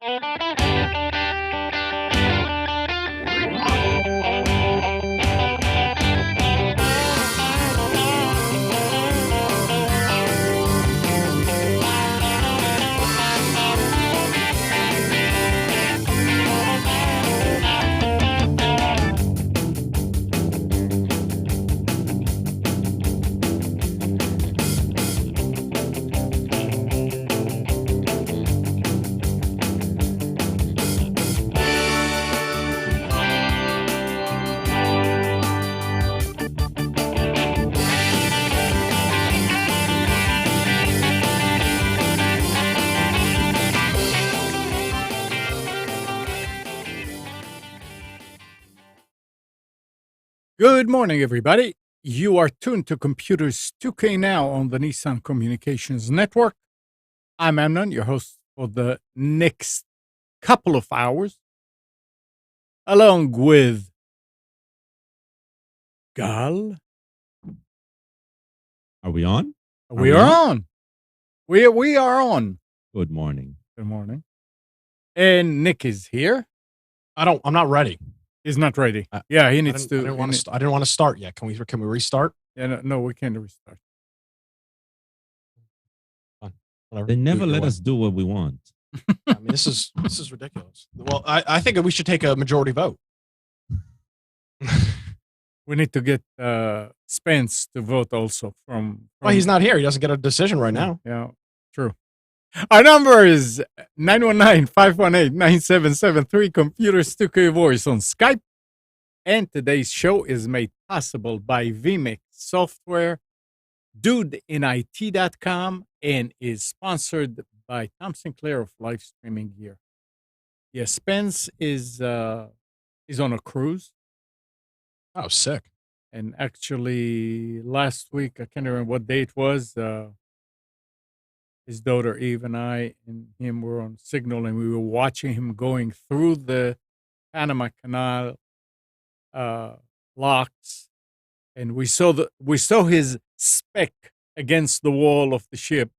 Good morning, everybody. You are tuned to Computers 2K Now on the Nissan Communications Network. I'm Amnon, your host for the next couple of hours, along with Gal. Are we on? We are on. We are on. Good morning. Good morning. And Nick is here. I'm not ready. He's not ready. Yeah, he needs to. I didn't want to start yet. Can we restart? Yeah, no, we can't restart. They never let us do what we want. I mean, this is ridiculous. Well, I think we should take a majority vote. We need to get Spence to vote also from Well, he's not here. He doesn't get a decision right now. Yeah, true. Our number is 919-518-9773, Computers 2K Voice on Skype. And today's show is made possible by vMix Software, dudeinit.com, and is sponsored by Tom Sinclair of Live Streaming Gear. Yeah, Spence is on a cruise. Oh, sick. And actually, last week, I can't remember what day it was, his daughter Eve and I and him were on Signal, and we were watching him going through the Panama Canal locks, and we saw his speck against the wall of the ship.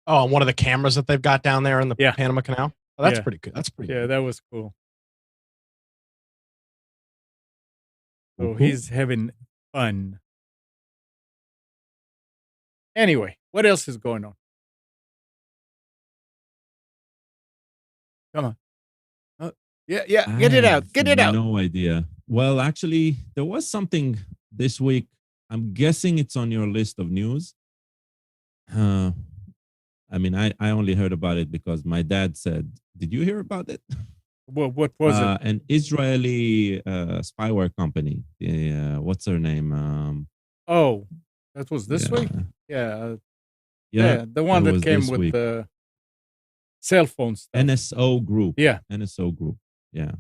Oh, and one of the cameras that they've got down there in the Panama Canal. Oh, that's pretty good. That's pretty. Yeah, good. that was cool. So he's having fun. Anyway, what else is going on? Come on. Yeah, get it out. Get it out. No idea. Well, actually, there was something this week. I'm guessing it's on your list of news. I mean, I only heard about it because my dad said, "Did you hear about it?" Well, what was it? An Israeli spyware company. What's her name? Oh, that was this week? Yeah, the one that came with the cell phone stuff. NSO Group. Yeah. NSO Group. Yeah.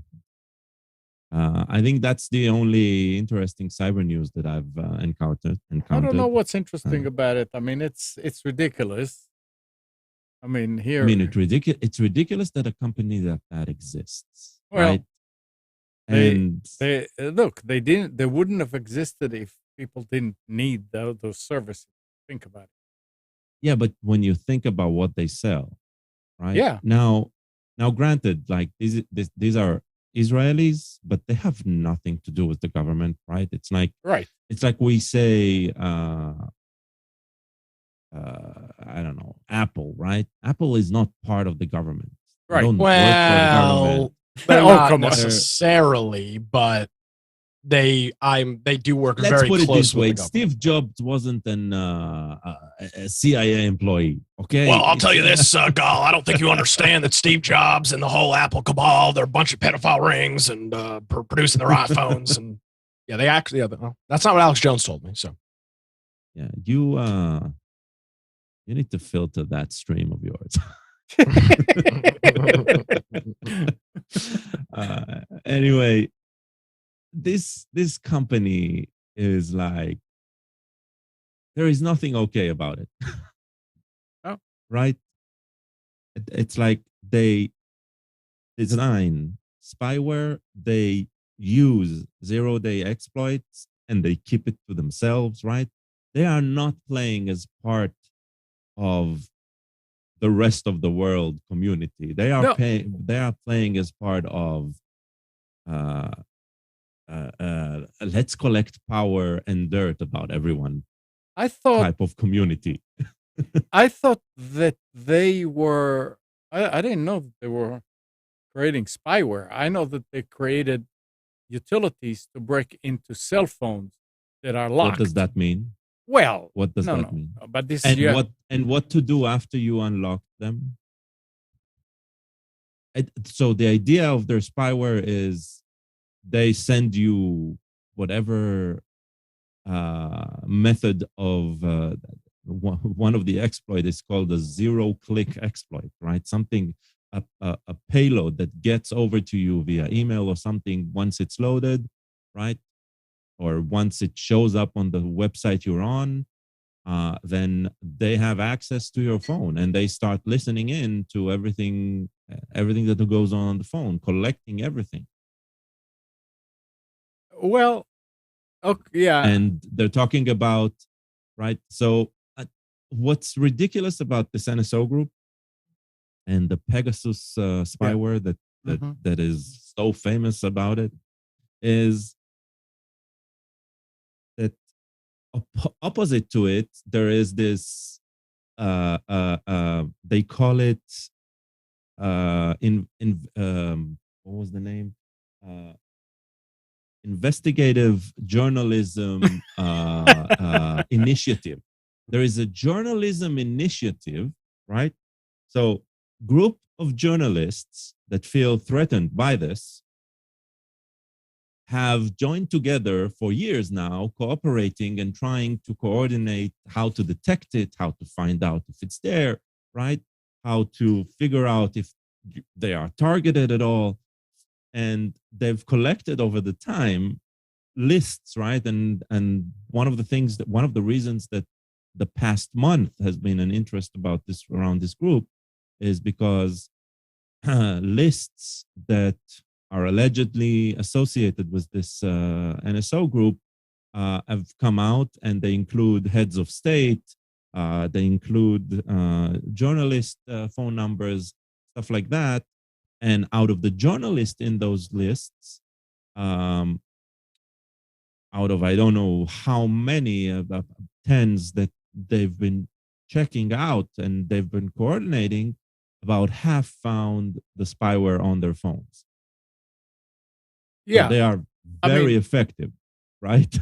I think that's the only interesting cyber news that I've encountered. I don't know what's interesting about it. I mean, it's ridiculous. I mean, here. I mean, it's ridiculous that a company that exists. Well, right? And they wouldn't have existed if people didn't need those services. Think about it. Yeah, but when you think about what they sell, right? Yeah. Now, granted, like these are Israelis, but they have nothing to do with the government, right? It's like It's like we say, I don't know, Apple, right? Apple is not part of the government. Right. Well, they're not necessarily, but they do work very close with the government. Steve Jobs wasn't a CIA employee. Okay. Well, I'll tell you this, Gal. I don't think you understand that Steve Jobs and the whole Apple cabal, they're a bunch of pedophile rings and producing their iPhones. And yeah, they actually. That's not what Alex Jones told me. So yeah, you need to filter that stream of yours. Anyway, this company is like, there is nothing okay about it. Oh. Right? It's like they design spyware, they use zero-day exploits, and they keep it to themselves, right? They are not playing as part of the rest of the world community. They are No. they are playing as part of uh, let's collect power and dirt about everyone I thought type of community. I thought that they were. I didn't know that they were creating spyware. I know that they created utilities to break into cell phones that are locked. What does that mean? Well, What does no, that no. mean? But this And yeah, what to do after you unlock them? So the idea of their spyware is they send you whatever method of one of the exploit is called a zero-click exploit, right? Something a payload that gets over to you via email or something once it's loaded, right? Or once it shows up on the website you're on, then they have access to your phone and they start listening in to everything that goes on the phone, collecting everything. well, okay, yeah, And they're talking about, right? So what's ridiculous about this NSO group and the Pegasus spyware that is so famous about it is that opposite to it, there is this they call it what was the name? Investigative journalism initiative. There is a journalism initiative, right? So, group of journalists that feel threatened by this have joined together for years now, cooperating and trying to coordinate how to detect it, how to find out if it's there, right? How to figure out if they are targeted at all. And they've collected over the time lists, right? And one of the reasons that the past month has been an interest about this around this group is because lists that are allegedly associated with this NSO group have come out, and they include heads of state, they include journalist phone numbers, stuff like that. And out of the journalists in those lists, out of I don't know how many tens that they've been checking out and they've been coordinating, about half found the spyware on their phones. yeah. So they are very effective, right?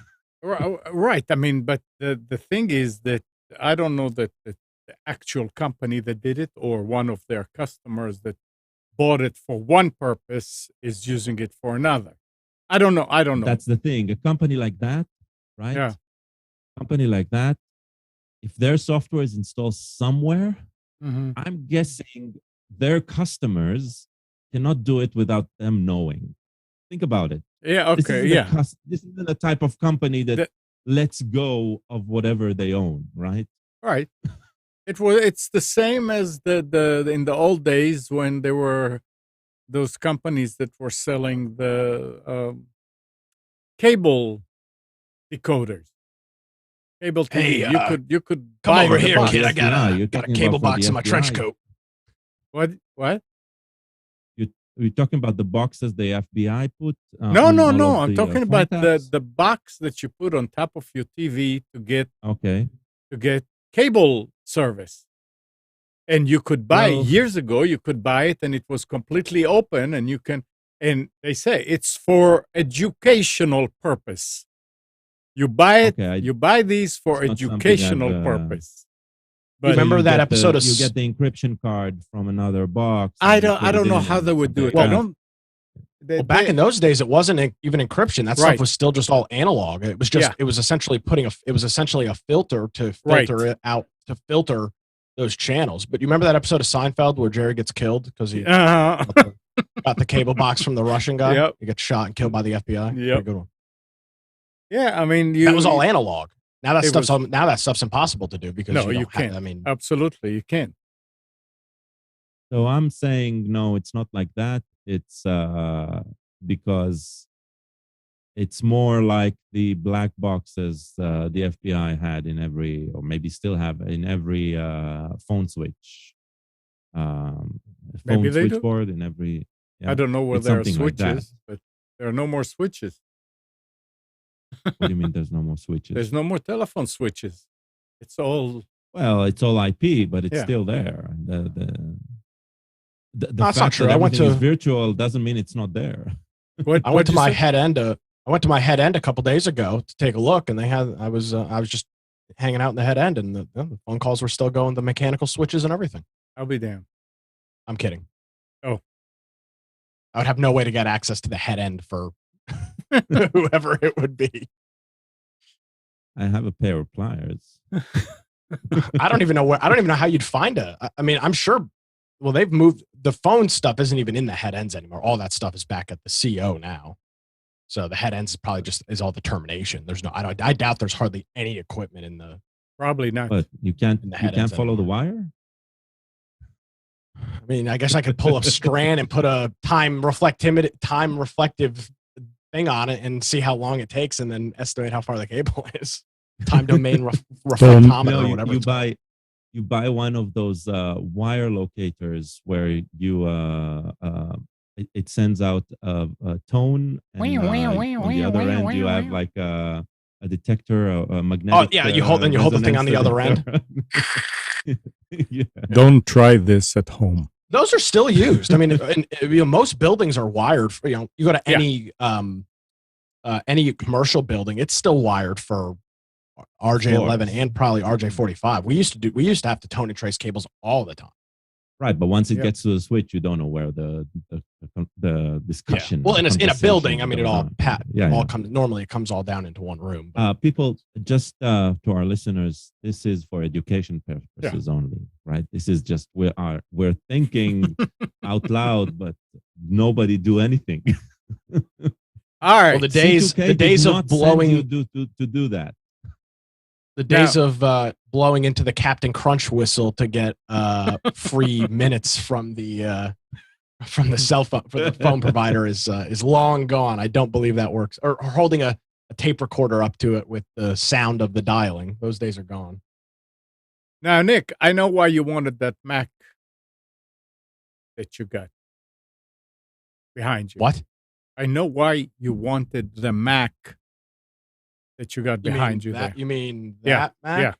Right. I mean, but the thing is that I don't know that the actual company that did it or one of their customers that bought it for one purpose is using it for another. I don't know. That's the thing. A company like that, right? Yeah. Company like that, if their software is installed somewhere, I'm guessing their customers cannot do it without them knowing. Think about it. Yeah. Okay. This isn't the type of company that lets go of whatever they own, right? Right. It's the same as the in the old days when there were those companies that were selling the cable decoders. Cable TV. Hey, you could come buy over the here, box. kid. I You're got a talking cable about for box the in my trench FBI. coat. What? You're talking about the boxes the FBI put? No. I'm talking about contacts? the box that you put on top of your TV to get cable service. And you could buy years ago. You could buy it, and it was completely open. And you can. And they say it's for educational purpose. You buy it. You buy these for educational purpose. But remember that episode of you get the encryption card from another box. I don't know how they would do it. Well, back in those days, it wasn't even encryption. That stuff was still just all analog. It was just it was essentially a filter to filter it out, to filter those channels. But you remember that episode of Seinfeld where Jerry gets killed because he got the cable box from the Russian guy? Yep. He gets shot and killed by the FBI. Yep. Good one. Yeah, I mean, that was all analog. Now that stuff's impossible to do because you can't. I mean, absolutely, you can't. So I'm saying no, it's not like that. It's because it's more like the black boxes the FBI had in every, or maybe still have in every phone switch Maybe phone they do. switchboard in every. Yeah, I don't know where it's there are something like that. switches, but there are no more switches. What do you mean there's no more switches? There's no more telephone switches. It's all Well, it's all IP, but it's Yeah. still there. The That's not fact true. that I went everything is to- virtual doesn't mean it's not there. what I went to what'd you my say? head end. I went to my head end a couple days ago to take a look, and I was just hanging out in the head end, and the phone calls were still going, the mechanical switches and everything. I'll be damned. I'm kidding. Oh. I would have no way to get access to the head end for whoever it would be. I have a pair of pliers. I don't even know how you'd find I mean, I'm sure. Well, they've moved the phone stuff isn't even in the head ends anymore. All that stuff is back at the CO now. So the head ends is probably is all the termination. There's no, I doubt there's hardly any equipment in the. Probably not. But you can't In the head you can't ends follow the anymore. wire. I mean, I guess I could pull a strand and put a time reflective thing on it and see how long it takes, and then estimate how far the cable is. Time domain reflectometer No, or you, whatever. you it's called. buy one of those wire locators where you it sends out a tone, and on the other end you have like a detector, a magnetic. Oh yeah, you hold the thing on the other end. Yeah. Don't try this at home. Those are still used. I mean, most buildings are wired. For, you go to any commercial building, it's still wired for RJ11 and probably RJ45. We used to have to tone and trace cables all the time. Right, but once it Yeah. gets to the switch, you don't know where the discussion. Well, in a building, I mean, it all Yeah. comes. Normally, it comes all down into one room. People, just to our listeners, this is for education purposes only, right? This is just we're thinking out loud, but nobody do anything. All right. Well, the days did of not blowing send you to do that. the days of blowing into the Captain Crunch whistle to get free minutes from the cell phone for the phone provider is long gone. I don't believe that works. Or holding a tape recorder up to it with the sound of the dialing. Those days are gone. Now, Nick, I know why you wanted that Mac that you got behind you. What? I know why you wanted the Mac that you got behind you there. You mean Yeah, that, Mac? yeah.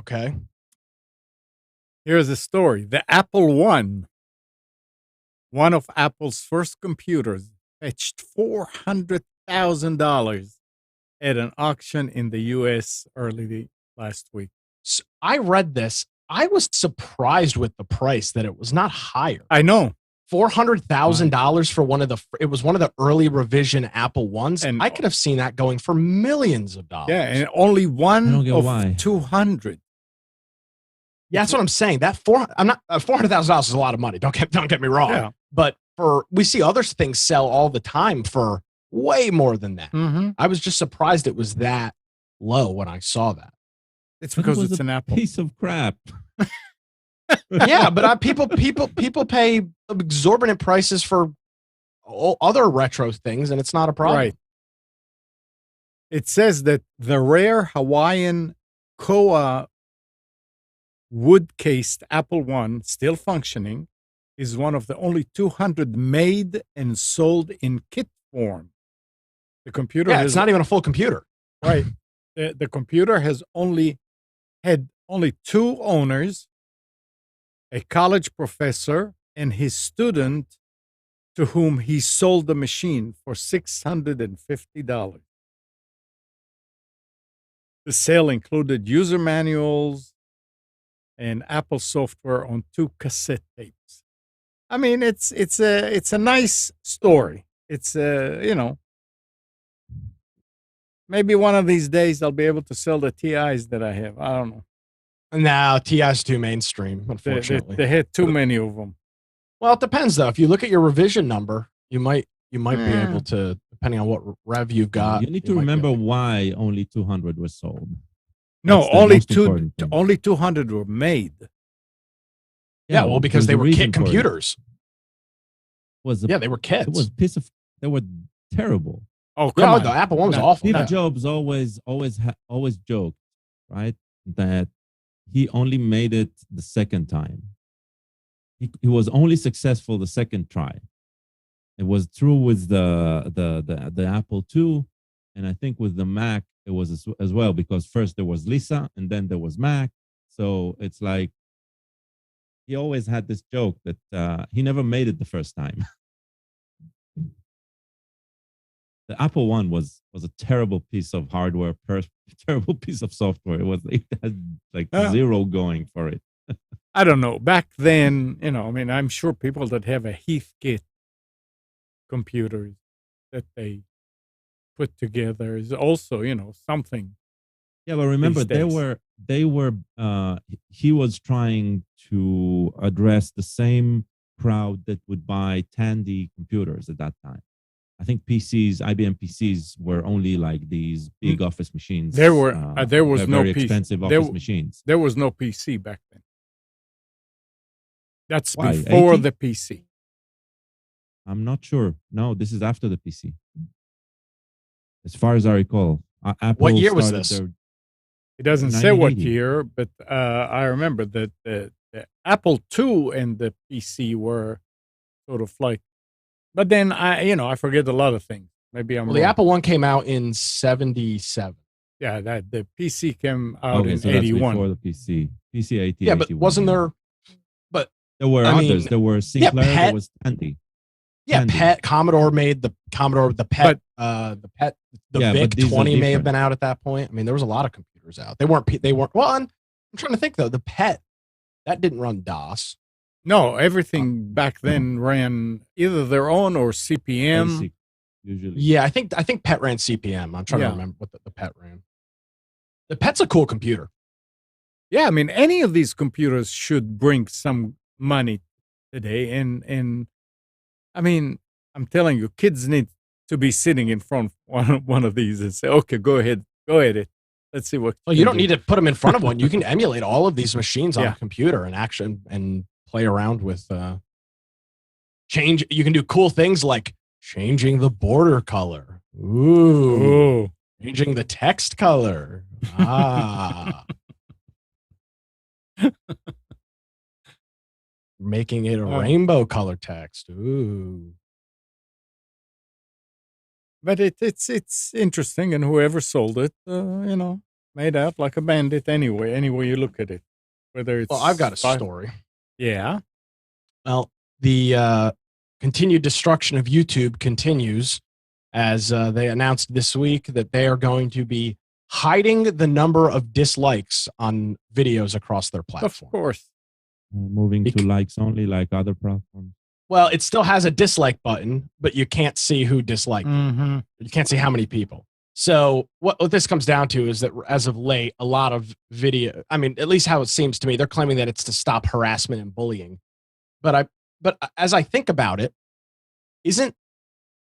Okay. Here's the story. The Apple One, one of Apple's first computers, fetched $400,000 at an auction in the U.S. early last week. So I read this. I was surprised with the price that it was not higher. I know. $400,000 for it was one of the early revision Apple Ones, and I could have seen that going for millions of dollars. Yeah, and only one I don't get of why. 200. Yeah, that's what I'm saying. That $400,000 is a lot of money. Don't get me wrong. Yeah. But we see other things sell all the time for way more than that. Mm-hmm. I was just surprised it was that low when I saw that. It's But it because was it's a an Apple. piece of crap. Yeah, but people pay exorbitant prices for other retro things, and it's not a problem. Right. It says that the rare Hawaiian Koa wood-cased Apple One, still functioning, is one of the only 200 made and sold in kit form. The computer It's not even a full computer. Right. The computer had only two owners, a college professor and his student, to whom he sold the machine for $650. The sale included user manuals and Apple software on 2 cassette tapes. I mean, it's a nice story. It's maybe one of these days I'll be able to sell the TIs that I have. I don't know. No, TI's too mainstream, unfortunately. They had too many of them. Well, it depends though. If you look at your revision number, you might be able to, depending on what rev you've got. You need to remember why only 200 were sold. No, That's the only most important thing. only 200 were made. Yeah, well, because they there's a were reason kit for it. computers. Yeah, They were kits. it was they were terrible. Oh, come on. The Apple One was No, awful. Steve Jobs always joked, right, that he only made it the second time. he was only successful the second try. It was true with the Apple II, and I think with the Mac it was as well, because first there was Lisa and then there was Mac. So it's like he always had this joke that he never made it the first time. The Apple One was a terrible piece of hardware, terrible piece of software. It had like zero going for it. I don't know. Back then, I mean, I'm sure people that have a Heathkit computers that they put together is also, something. Yeah, but remember he was trying to address the same crowd that would buy Tandy computers at that time. I think IBM PCs were only like these big office machines. There was no very expensive office machines. There was no PC back then. That's before the PC. I'm not sure. No, this is after the PC. As far as I recall. Apple what year was this? It doesn't say what year, but I remember that the Apple II and the PC were sort of like. But then I forget a lot of things. Maybe I'm wrong. The Apple One came out in 1977. Yeah, the PC came out in so 1981. Before the PC. PC 80. Yeah, but wasn't there? But there were others. There were Sinclair. There was Tandy. Yeah, Tandy. Commodore made the PET. The VIC 20 may have been out at that point. I mean, there was a lot of computers out. They weren't. Well, I'm trying to think though. The PET that didn't run DOS. No, everything back then ran either their own or CP/M. Basic, usually. Yeah, I think PET ran CP/M. I'm trying to remember what the PET ran. The PET's a cool computer. Yeah, I mean, any of these computers should bring some money today. And I mean, I'm telling you, kids need to be sitting in front of one of these and say, okay, go ahead. Let's see what. Well, you don't need to put them in front of one. You can emulate all of these machines on a computer and play around with change. You can do cool things like changing the border color. Ooh. Changing the text color. Making it a rainbow color text. Ooh. But it's interesting, and whoever sold it, made out like a bandit anyway. Any way you look at it, whether it's. Well, I've got a story. Yeah. Well, the continued destruction of YouTube continues as they announced this week that they are going to be hiding the number of dislikes on videos across their platform. Of course. Moving to likes only like other platforms. Well, it still has a dislike button, but you can't see who disliked it. You can't see how many people. So what this comes down to is that as of late, a lot of video, I mean, at least how it seems to me, they're claiming that it's to stop harassment and bullying. But as I think about it,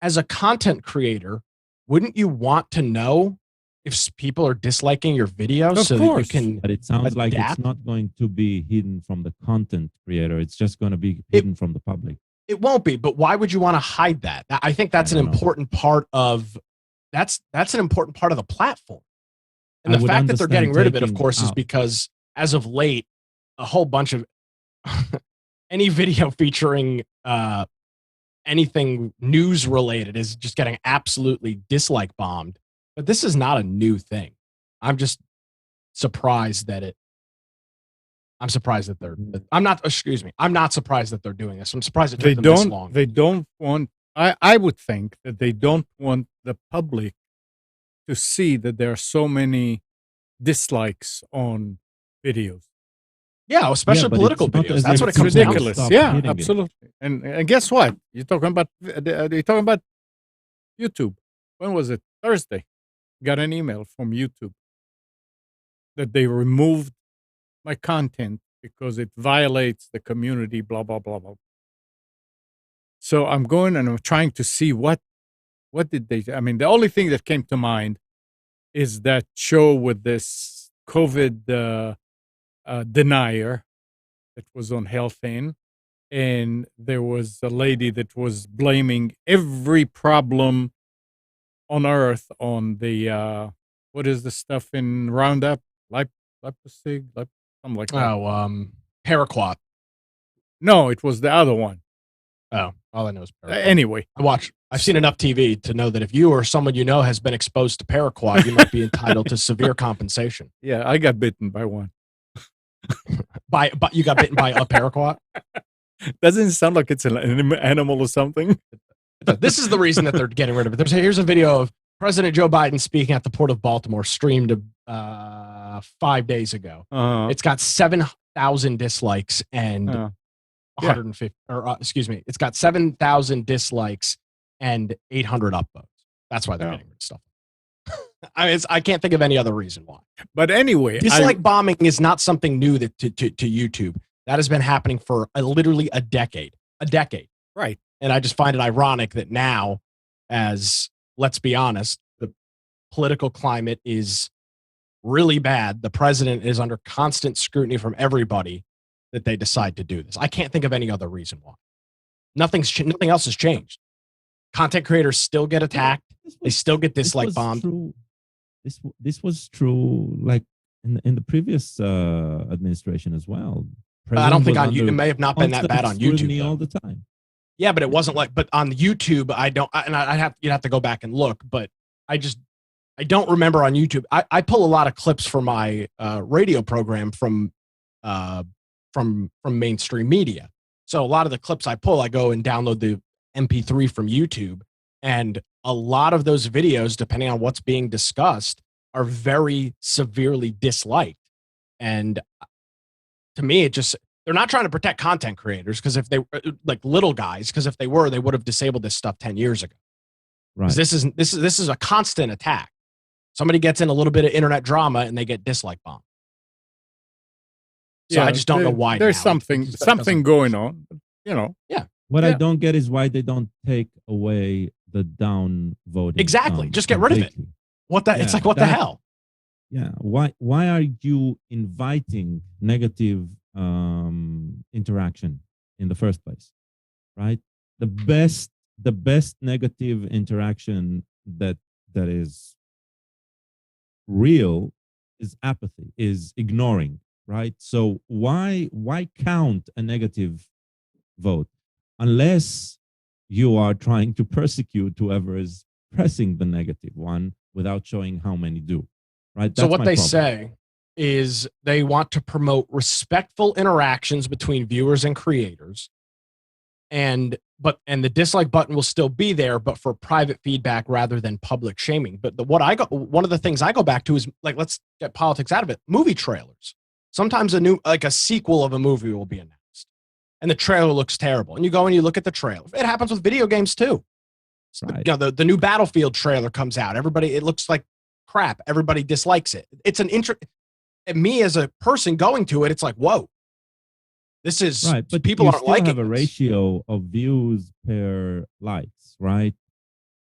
as a content creator, wouldn't you want to know if people are disliking your videos so that you can But it sounds like it's not going to be hidden from the content creator. It's just going to be hidden from the public. It won't be, but why would you want to hide that? I think that's an important part of that's an important part of the platform. And the fact that they're getting rid of it, of course, is because as of late, a whole bunch of any video featuring anything news related is just getting absolutely dislike bombed. But this is not a new thing. I'm just surprised that I'm surprised that they're. I'm not surprised that they're doing this. I'm surprised it took them this long. They don't want. I would think that they don't want the public to see that there are so many dislikes on videos. Yeah, especially political videos. That's what it comes ridiculous. down to. Yeah, absolutely. And guess what? You're talking about YouTube. When was it? Thursday. Got an email from YouTube that they removed my content because it violates the community, blah, blah, blah, blah. So I'm going and I'm trying to see what did they, I mean, the only thing that came to mind is that show with this COVID denier that was on Health-In. And there was a lady that was blaming every problem on earth on the, what is the stuff in Roundup? Liposig? Something like that. Oh, paraquat. No, it was the other one. Oh, all I know is paraquat. Anyway, I've seen enough TV to know that if you or someone you know has been exposed to paraquat, you might be entitled to severe compensation. Yeah, I got bitten by one. But you got bitten by a paraquat? Doesn't it sound like it's an animal or something? This is the reason that they're getting rid of it. Here's a video of President Joe Biden speaking at the Port of Baltimore, streamed 5 days ago. It's got 7,000 dislikes and 150, or excuse me, it's got 7,000 dislikes and 800 upvotes. That's why they're getting rid of stuff. I can't think of any other reason why. But anyway, dislike bombing is not something new to YouTube. That has been happening for literally a decade. Right. And I just find it ironic that now, as let's be honest, the political climate is really bad. The president is under constant scrutiny from everybody, that they decide to do this. I can't think of any other reason why. Nothing else has changed. Content creators still get attacked. They still get dislike bombed. This was true, like in the previous administration as well. I don't think it may have not been that bad on YouTube all the time. Yeah, but it wasn't like. But on YouTube, you'd have to go back and look. But I don't remember on YouTube. I pull a lot of clips for my radio program from mainstream media. So a lot of the clips I pull, I go and download the MP3 from YouTube, and a lot of those videos, depending on what's being discussed, are very severely disliked. And to me, they're not trying to protect content creators, because if they like little guys, because if they were, they would have disabled this stuff 10 years ago. Right. This is a constant attack. Somebody gets in a little bit of internet drama and they get dislike bombed. So I just don't know why. There's something going on, you know. Yeah. What I don't get is why they don't take away the down voting. Exactly. Just get rid of it. It's like, what the hell? Yeah. Why are you inviting negative interaction in the first place? Right? The best negative interaction that is real is apathy, is ignoring. Right? So why count a negative vote unless you are trying to persecute whoever is pressing the negative one without showing how many do? Right? So what they say is they want to promote respectful interactions between viewers and creators, and the dislike button will still be there, but for private feedback rather than public shaming. But one of the things I go back to is, like, let's get politics out of it. Movie trailers. Sometimes a sequel of a movie will be announced, and the trailer looks terrible. And you go and you look at the trailer. It happens with video games too. Right. You know, the new Battlefield trailer comes out. It looks like crap. Everybody dislikes it. It's me as a person going to it, it's like, whoa, this is right. But people aren't liking. Have a ratio of views per likes, right?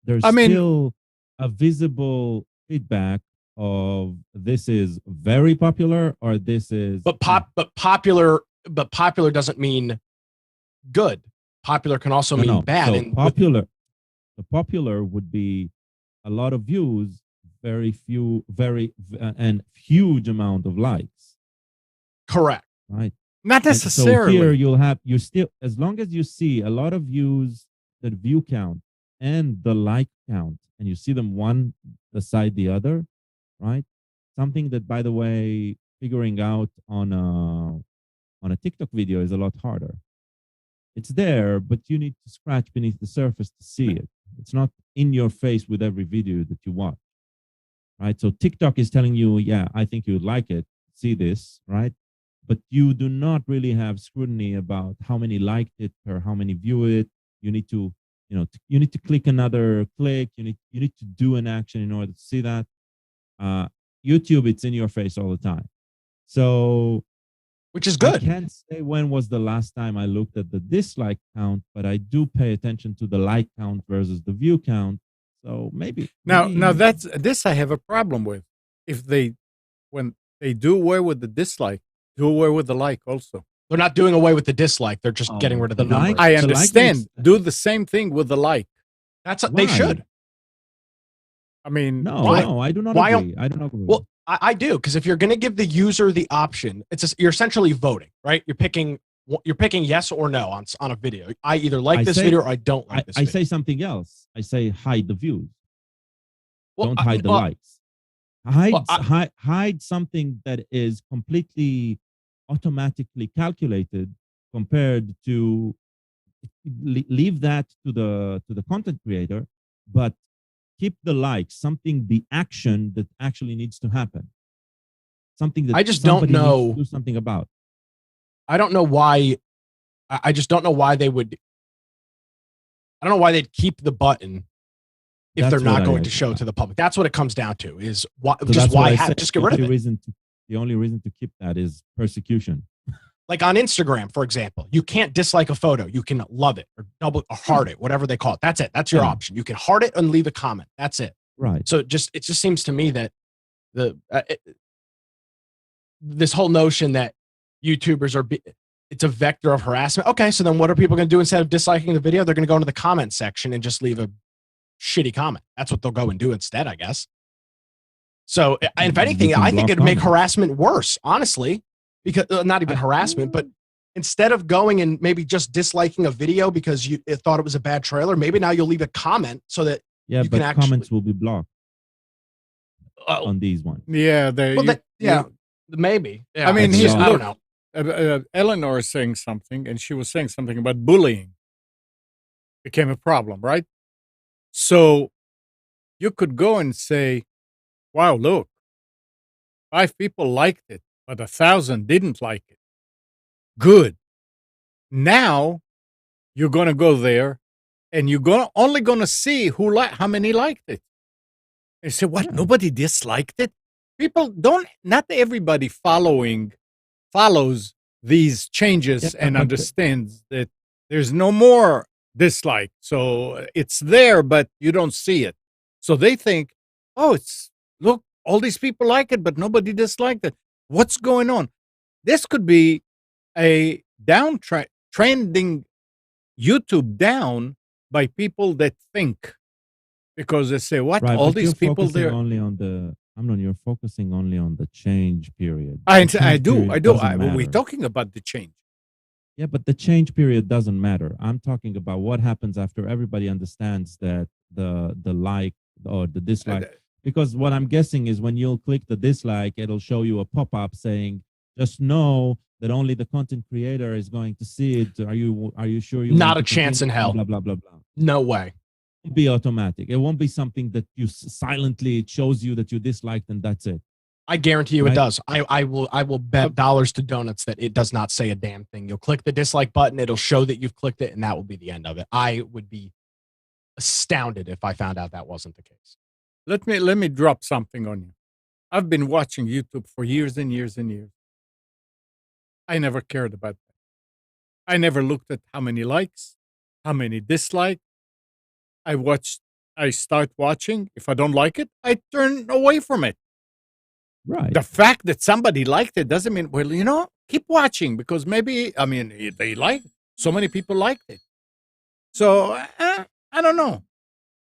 There's still a visible feedback of this is very popular or this is popular doesn't mean good. Popular can also mean bad. So the popular would be a lot of views, very few, and huge amount of likes. Correct. Right. Not necessarily. So here you still, as long as you see a lot of views, the view count and the like count, and you see them one beside the other, right? Something that, by the way, figuring out on a TikTok video is a lot harder. It's there, but you need to scratch beneath the surface to see it. It's not in your face with every video that you watch, right? So TikTok is telling you, yeah, I think you would like it. See this, right? But you do not really have scrutiny about how many liked it or how many view it. You need to, you need to click another click. You need to do an action in order to see that. YouTube, it's in your face all the time. So, which is good. I can't say when was the last time I looked at the dislike count, but I do pay attention to the like count versus the view count. So maybe. Now that's this I have a problem with. When they do away with the dislike, do away with the like also. They're not doing away with the dislike. They're just getting rid of the number. Like, I understand. Do the same thing with the like. They should. I mean, no, I do not agree. I do not agree. Well, I do, because if you're going to give the user the option, you're essentially voting, right? You're picking You're picking yes or no on a video. I either like this video or I don't like this video. I say something else. I say hide the views. Don't hide the likes. Hide something that is completely automatically calculated compared to leave that to the content creator, but keep the likes, the action that actually needs to happen. Something that I just don't know. Do something about. I don't know why. I just don't know why they would. I don't know why they'd keep the button if they're not going to show to the public. That's what it comes down to. Is why? So just why? Just get rid of it. The only reason to keep that is persecution. Like on Instagram, for example, you can't dislike a photo. You can love it or heart it, whatever they call it. That's it. That's your option. You can heart it and leave a comment. That's it. Right. So it just seems to me that this whole notion that YouTubers it's a vector of harassment. Okay, so then what are people going to do instead of disliking the video? They're going to go into the comment section and just leave a shitty comment. That's what they'll go and do instead, I guess. So, if anything, I think it'd make harassment worse, honestly, because not even harassment, but instead of going and maybe just disliking a video because you thought it was a bad trailer, maybe now you'll leave a comment so that you can actually. Comments will be blocked on these ones. Yeah, maybe. Yeah, I mean, I don't know. Eleanor is saying something, and she was saying something about bullying became a problem, right? So you could go and say, wow, look, 5 people liked it, but 1,000 didn't like it. Good. Now you're going to go there, and you're only going to see how many liked it. And say, what? Yeah. Nobody disliked it? People not everybody follows these changes and understands that there's no more dislike. So it's there, but you don't see it. So they think, oh, look, all these people like it, but nobody disliked it. What's going on? This could be a trending YouTube down by people that think, because they say, what? Right, all these people there. You're focusing only on the change period. I do. We're talking about the change. Yeah, but the change period doesn't matter. I'm talking about what happens after everybody understands that the like or the dislike. Because what I'm guessing is when you'll click the dislike, it'll show you a pop-up saying, just know that only the content creator is going to see it. Are you sure you not a chance in hell? Blah, blah, blah, blah. No way. It won't be automatic. It won't be something that you silently, it shows you that you disliked and that's it. I guarantee you it does. I will bet dollars to donuts that it does not say a damn thing. You'll click the dislike button, it'll show that you've clicked it, and that will be the end of it. I would be astounded if I found out that wasn't the case. Let me drop something on you. I've been watching YouTube for years and years and years. I never cared about that. I never looked at how many likes, how many dislikes. I start watching. If I don't like it, I turn away from it. Right. The fact that somebody liked it doesn't mean, well, keep watching because maybe, they so many people liked it. So I don't know.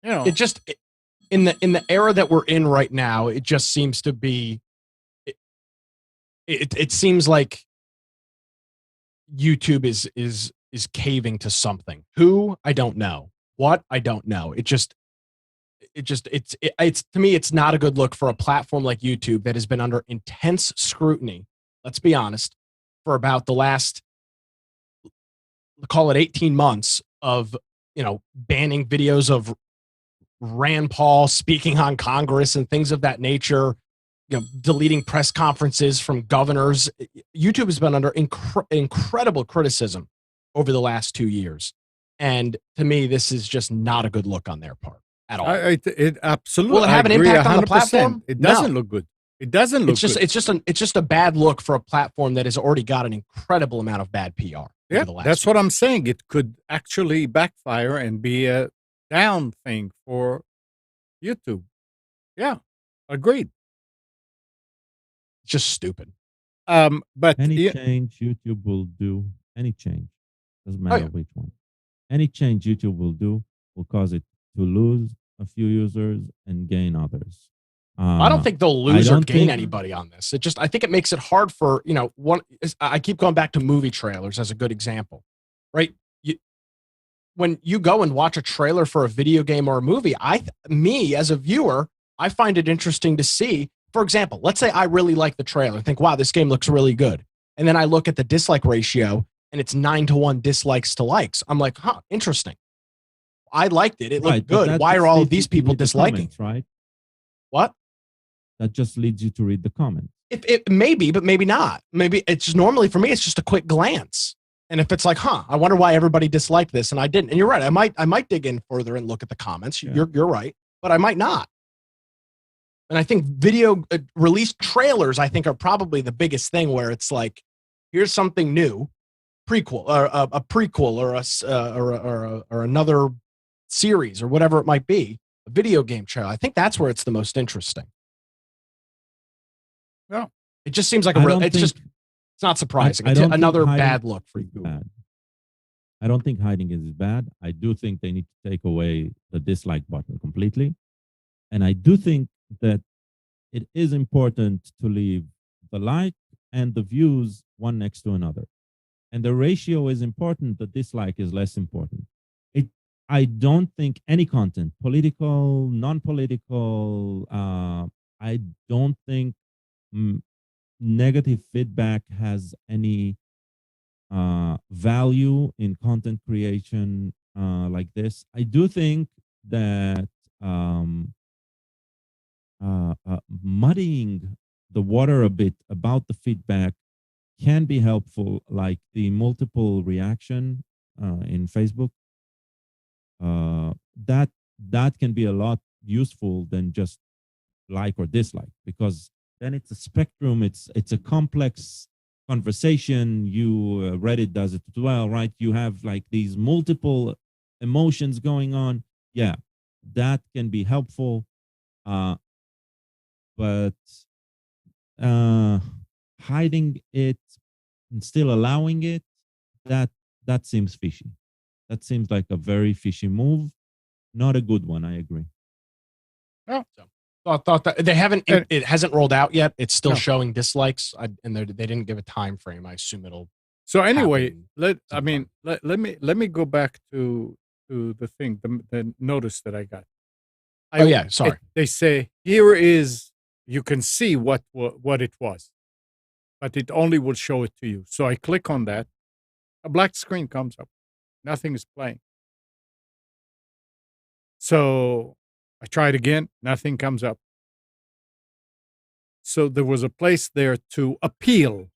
It just in the era that we're in right now, it just seems to be. It seems like YouTube is caving to something. Who? I don't know. What? I don't know. It's to me, it's not a good look for a platform like YouTube that has been under intense scrutiny. Let's be honest, for about the last, call it 18 months of, banning videos of Rand Paul speaking on Congress and things of that nature, deleting press conferences from governors. YouTube has been under incredible criticism over the last 2 years. And to me, this is just not a good look on their part at all. It absolutely. Will it have an impact on the platform? It doesn't look good. It doesn't look good. It's just a bad look for a platform that has already got an incredible amount of bad PR. Yeah, that's what I'm saying. It could actually backfire and be a down thing for YouTube. Yeah, agreed. It's just stupid. But any change YouTube will do, any change, doesn't matter which one. Any change YouTube will do will cause it to lose a few users and gain others. I don't think they'll lose or gain anybody on this. I think it makes it hard for, I keep going back to movie trailers as a good example, right? When you go and watch a trailer for a video game or a movie, me as a viewer, I find it interesting to see, for example, let's say I really like the trailer and think, wow, this game looks really good. And then I look at the dislike ratio and it's 9-to-1 dislikes to likes. I'm like, interesting. I liked it. It looked good. Why are all of these people disliking? Comments, right? What? That just leads you to read the comments. It may be, but maybe not. Maybe it's just normally for me, it's just a quick glance. And if it's like, I wonder why everybody disliked this and I didn't. And you're right. I might dig in further and look at the comments. Yeah. You're right, but I might not. And I think video release trailers, I think, are probably the biggest thing where it's like, here's something new, prequel or a prequel or another series or whatever it might be, a video game trailer. I think that's where it's the most interesting. Yeah, it just seems like it's not surprising. It's another bad look for you. I don't think hiding is bad. I do think they need to take away the dislike button completely. And I do think that it is important to leave the like and the views one next to another. And the ratio is important. The dislike is less important. I don't think any content, political, non-political, I don't think negative feedback has any value in content creation like this. I do think that muddying the water a bit about the feedback can be helpful, like the multiple reaction in Facebook. That can be a lot useful than just like or dislike, because then it's a spectrum. It's a complex conversation. Reddit does it as well, right? You have like these multiple emotions going on. Yeah, that can be helpful. But hiding it and still allowing it, that seems fishy. That seems like a very fishy move. Not a good one. I agree. Oh, so thought that they haven't. It hasn't rolled out yet. It's still showing dislikes, and they didn't give a time frame. I assume it'll. So anyway, let me go back to the thing, the notice that I got. Sorry. They say here is, you can see what it was, but it only will show it to you. So I click on that, a black screen comes up, nothing is playing. So I tried again, nothing comes up. So there was a place there to appeal.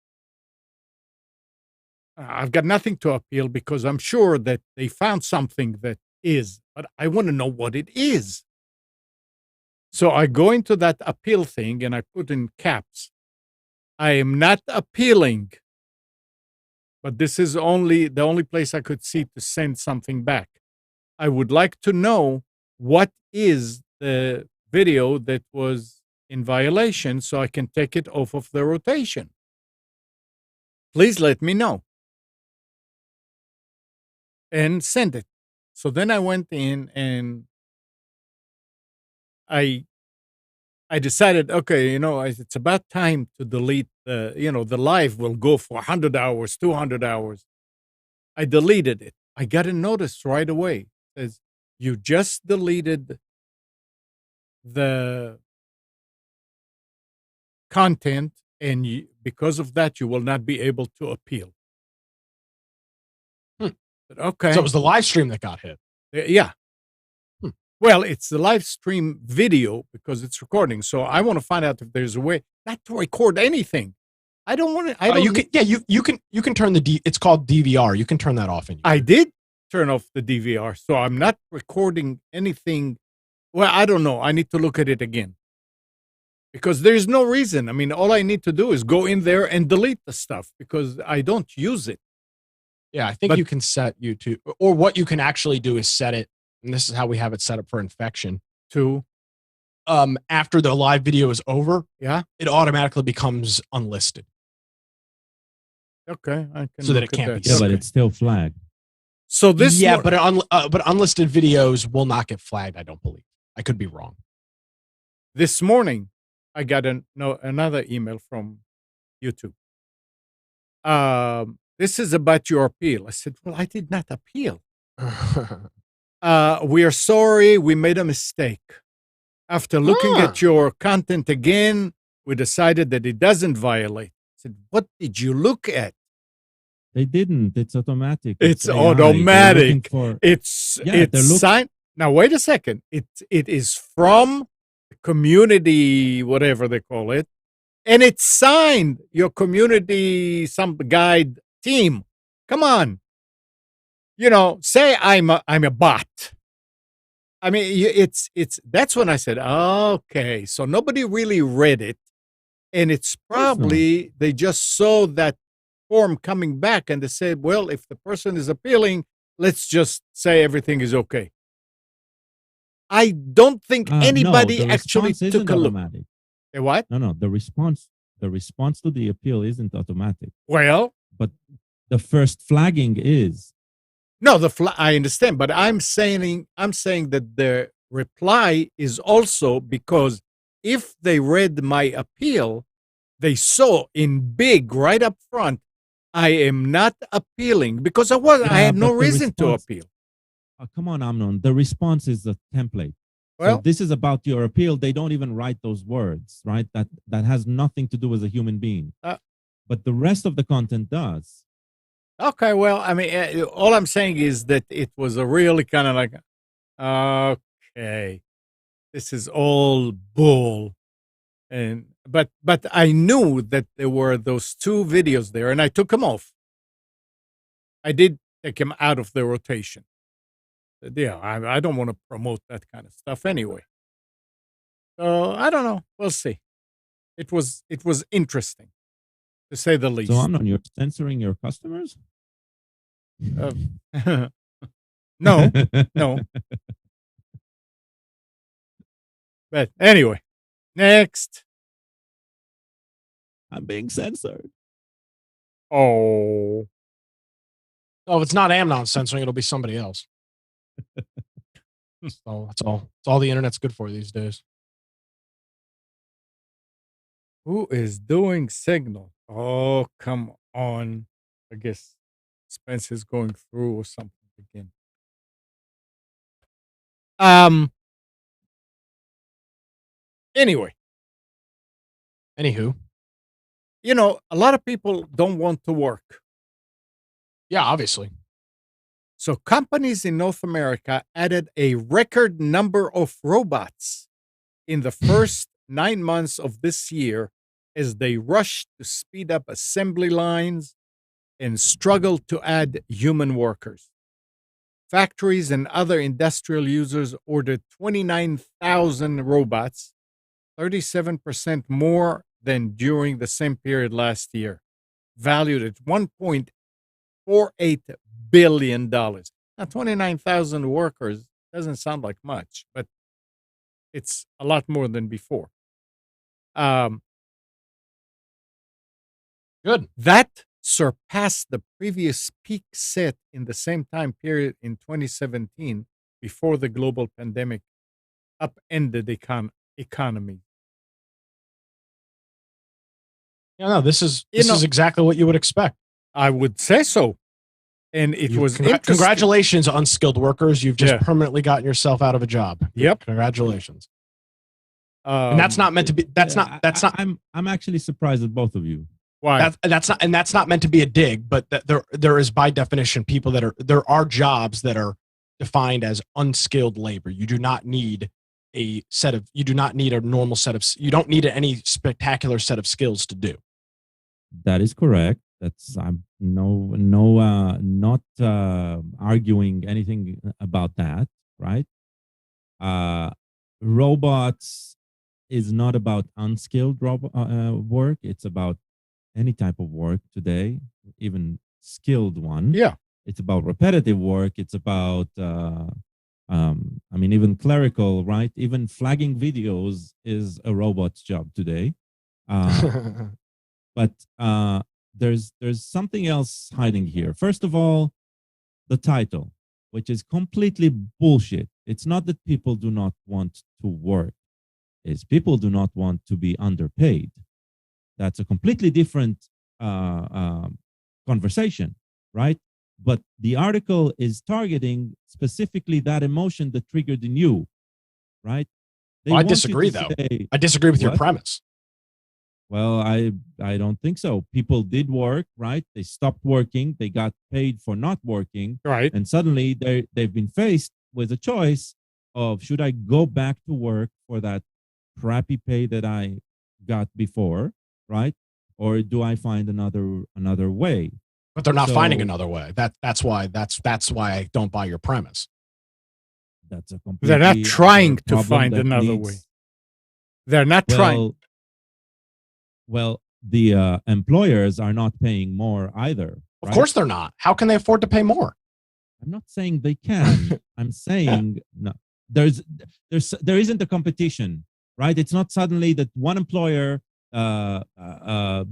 I've got nothing to appeal because I'm sure that they found something that is, but I want to know what it is. So I go into that appeal thing and I put in caps, I am not appealing, but this is the only place I could see to send something back. I would like to know what is the video that was in violation so I can take it off of the rotation. Please let me know. And send it. So then I went in and I decided, okay, it's about time to delete the live will go for 100 hours, 200 hours. I deleted it. I got a notice right away. It says, you just deleted the content, and because of that, you will not be able to appeal. Okay. So it was the live stream that got hit. Yeah. Well, it's the live stream video because it's recording. So I want to find out if there's a way not to record anything. I don't want to. You can turn it's called DVR. You can turn that off. I did turn off the DVR, so I'm not recording anything. Well, I don't know. I need to look at it again because there's no reason. I mean, all I need to do is go in there and delete the stuff because I don't use it. Yeah, I think you can set YouTube, or what you can actually do is set it, and this is how we have it set up for infection. To after the live video is over, it automatically becomes unlisted. Okay, so that it can't be. Yeah, but it's still flagged. So this, but unlisted videos will not get flagged. I don't believe. I could be wrong. This morning, I got another email from YouTube. This is about your appeal. I said, well, I did not appeal. We are sorry. We made a mistake. After looking at your content again, we decided that it doesn't violate. I said, what did you look at? They didn't. It's automatic. It's AI. automatic. It's signed. Now, wait a second. It is from community, whatever they call it, and it's signed your community, some guide team. Come on. Say I'm a bot. I mean, it's that's when I said, okay, so nobody really read it, and it's probably they just saw that form coming back and they said, well, if the person is appealing, let's just say everything is okay. I don't think anybody actually took a look. Automatic. What? No. The response to the appeal isn't automatic. Well, but the first flagging is. No, I understand, but I'm saying that the reply is also because if they read my appeal, they saw in big right up front, I am not appealing because I had no reason to appeal. Oh, come on, Amnon. The response is a template. Well, so this is about your appeal. They don't even write those words, right? That has nothing to do with a human being. But the rest of the content does. Okay, well, I mean, all I'm saying is that it was a really kind of like, okay, this is all bull. But I knew that there were those two videos there, and I took them off. I did take them out of the rotation. Yeah, I don't want to promote that kind of stuff anyway. So I don't know. We'll see. It was interesting, to say the least. So Amnon, you're censoring your customers? No. But anyway, next. I'm being censored. Oh, if it's not Amnon censoring, it'll be somebody else. So that's all. It's all the internet's good for these days. Who is doing Signal? Oh, come on. I guess Spence is going through or something again. Anyway. Anywho. A lot of people don't want to work. Yeah, obviously. So companies in North America added a record number of robots in the first 9 months of this year as they rushed to speed up assembly lines and struggled to add human workers. Factories and other industrial users ordered 29,000 robots, 37% more than during the same period last year, valued at $1.48 billion. Now, 29,000 workers doesn't sound like much, but it's a lot more than before. Good. That surpassed the previous peak set in the same time period in 2017, before the global pandemic upended the economy. No, this is exactly what you would expect. I would say so. And it was interesting. Congratulations, unskilled workers. You've just permanently gotten yourself out of a job. Yep. Congratulations. And that's not meant to be. That's not. I'm actually surprised at both of you. Why? That's not meant to be a dig. But there is by definition people there are jobs that are defined as unskilled labor. You do not need a normal set of. You don't need any spectacular set of skills to do. That is correct. I'm not arguing anything about that, right? Robots is not about unskilled work. It's about any type of work today, even skilled one. Yeah. It's about repetitive work. It's about, even clerical, right? Even flagging videos is a robot's job today. But there's something else hiding here. First of all, the title, which is completely bullshit. It's not that people do not want to work. is people do not want to be underpaid. That's a completely different conversation, right? But the article is targeting specifically that emotion that triggered in you, right? Well, I disagree, though. I disagree with your premise. Well, I don't think so. People did work, right? They stopped working. They got paid for not working, right? And suddenly they've been faced with a choice of, should I go back to work for that crappy pay that I got before, right? Or do I find another way? But they're not finding another way. That's why I don't buy your premise. That's a completely. They're not trying to find another way. They're not trying. Well, the employers are not paying more either. Of course they're not. How can they afford to pay more? I'm not saying they can. I'm saying no. There isn't a competition, right? It's not suddenly that one employer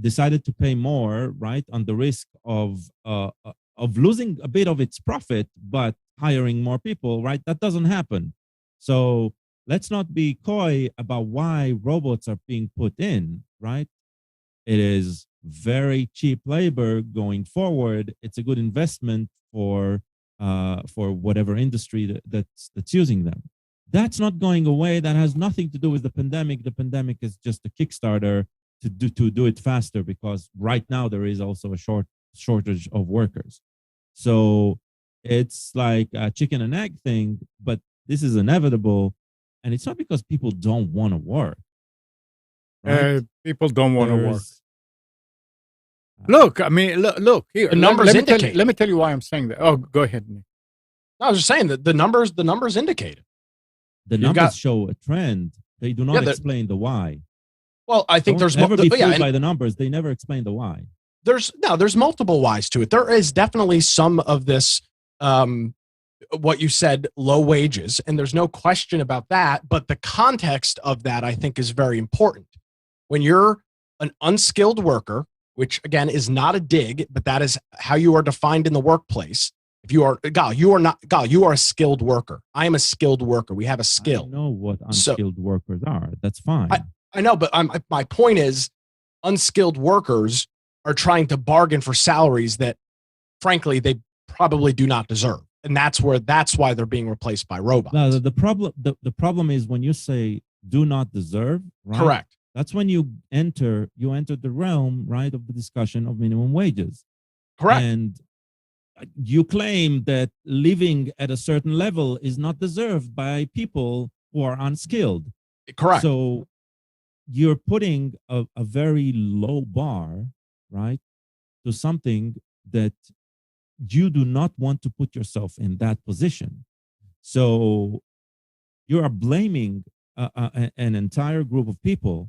decided to pay more, right, on the risk of losing a bit of its profit, but hiring more people, right? That doesn't happen. So let's not be coy about why robots are being put in, right? It is very cheap labor going forward. It's a good investment for whatever industry that's using them. That's not going away. That has nothing to do with the pandemic. The pandemic is just a Kickstarter to do it faster, because right now there is also a shortage of workers. So it's like a chicken and egg thing, but this is inevitable, and it's not because people don't want to work. Right? People don't want to work. Look, I mean, look here. The numbers indicate. Let me tell you why I'm saying that. Oh, go ahead, Nick. I was just saying that the numbers indicate it. The numbers show a trend. They do not explain the why. Well, I think there's never be fooled by the numbers. They never explain the why. There's multiple whys to it. There is definitely some of this, what you said, low wages, and there's no question about that. But the context of that, I think, is very important. When you're an unskilled worker, which again is not a dig, but that is how you are defined in the workplace. If you are, you are a skilled worker. I am a skilled worker. We have a skill. I know what unskilled workers are. That's fine. I know, but my point is, unskilled workers are trying to bargain for salaries that, frankly, they probably do not deserve, and that's why they're being replaced by robots. No, the problem is when you say do not deserve. Right? Correct. That's when you enter the realm, right, of the discussion of minimum wages. Correct. And you claim that living at a certain level is not deserved by people who are unskilled. Correct. So you're putting a very low bar, right, to something that you do not want to put yourself in that position. So you are blaming an entire group of people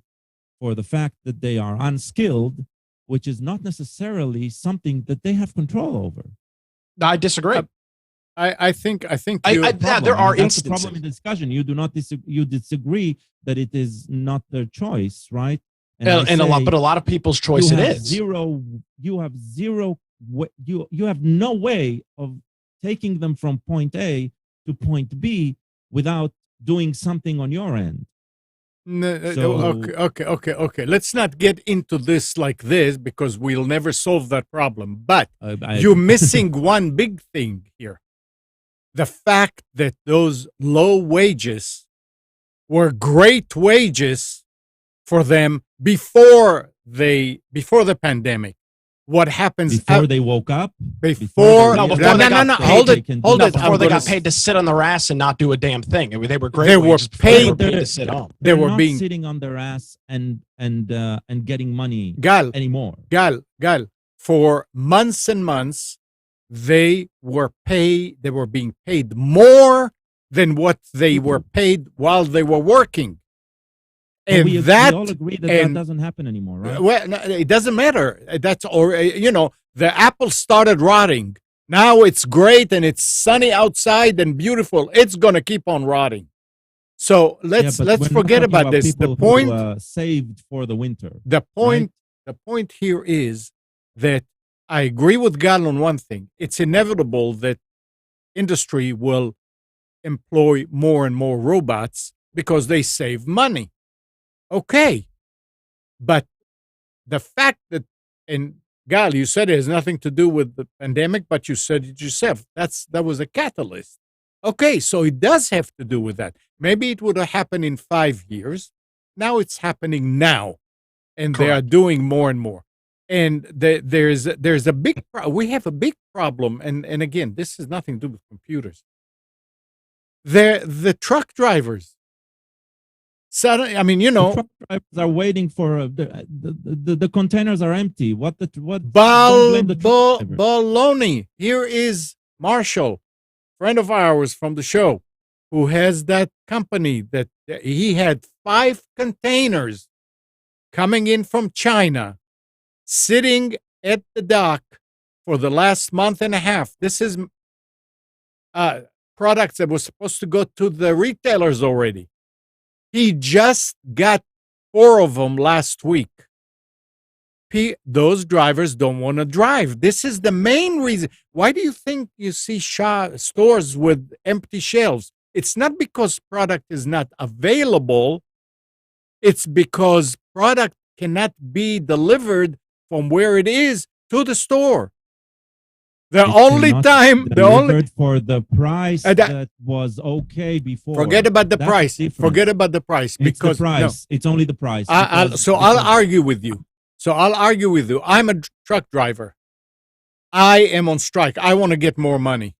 for the fact that they are unskilled, which is not necessarily something that they have control over. I disagree. I think there are instances. The problem in the discussion. You do not you disagree that it is not their choice, right? But a lot of people's choice it is. You have no way of taking them from point A to point B without doing something on your end. Okay. Let's not get into this like this, because we'll never solve that problem. But you're missing one big thing here. The fact that those low wages were great wages for them before the pandemic. What happens before they woke up? Before they got paid to sit on their ass and not do a damn thing. They were great. They were paid to sit home. They were not sitting on their ass and getting money anymore. Gal, for months and months, they were being paid more than what they were paid while they were working. And we all agree that doesn't happen anymore, right? Well, no, it doesn't matter. The apple started rotting. Now it's great and it's sunny outside and beautiful. It's going to keep on rotting. So let's forget about this. The point saved for the winter. The point here is that I agree with Gal on one thing. It's inevitable that industry will employ more and more robots because they save money. Okay. But the fact that, and Gal, you said it has nothing to do with the pandemic, but you said it yourself. That was a catalyst. Okay, so it does have to do with that. Maybe it would have happened in 5 years. Now it's happening now, and they are doing more and more. And there's a big we have a big problem, and again, this has nothing to do with computers. The truck drivers. Suddenly, I mean, the truck drivers are waiting for the containers are empty. What baloney. Here is Marshall, friend of ours from the show, who has that company that he had 5 containers coming in from China, sitting at the dock for the last month and a half. This is products that were supposed to go to the retailers already. He just got 4 of them last week. Those drivers don't want to drive. This is the main reason. Why do you think you see stores with empty shelves? It's not because product is not available. It's because product cannot be delivered from where it is to the store. The only time, for the price that was okay before. Forget about the price. Forget about the price because it's the price. No. It's only the price. I'll argue with you. I'm a truck driver. I am on strike. I want to get more money.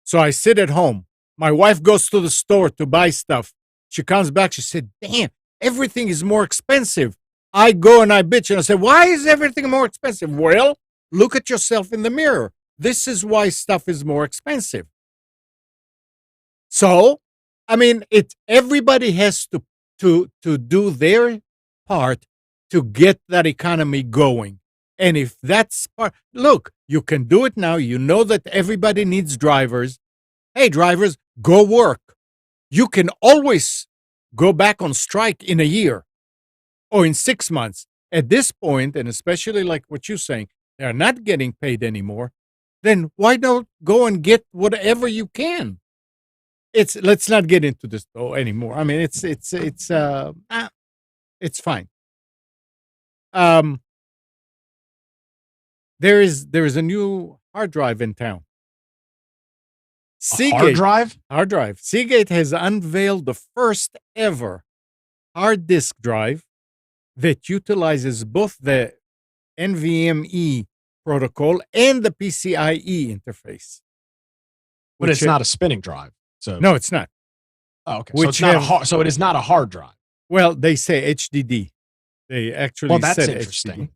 So I sit at home. My wife goes to the store to buy stuff. She comes back. She said, "Damn, everything is more expensive." I go and I bitch and I say, "Why is everything more expensive?" Well, look at yourself in the mirror. This is why stuff is more expensive. So, I mean, everybody has to do their part to get that economy going. And if that's look, you can do it now. You know that everybody needs drivers. Hey, drivers, go work. You can always go back on strike in a year or in 6 months. At this point, and especially like what you're saying, they're not getting paid anymore, then why don't go and get whatever you can? Let's not get into this though anymore. I mean, it's fine. There is a new hard drive in town. Hard drive? Hard drive. Seagate has unveiled the first ever hard disk drive that utilizes both the NVMe protocol and the PCIe interface. But it's not a spinning drive. So no, it's not. Oh, okay. So it is not a hard drive. Well, they say HDD. They actually that's said interesting. HDD,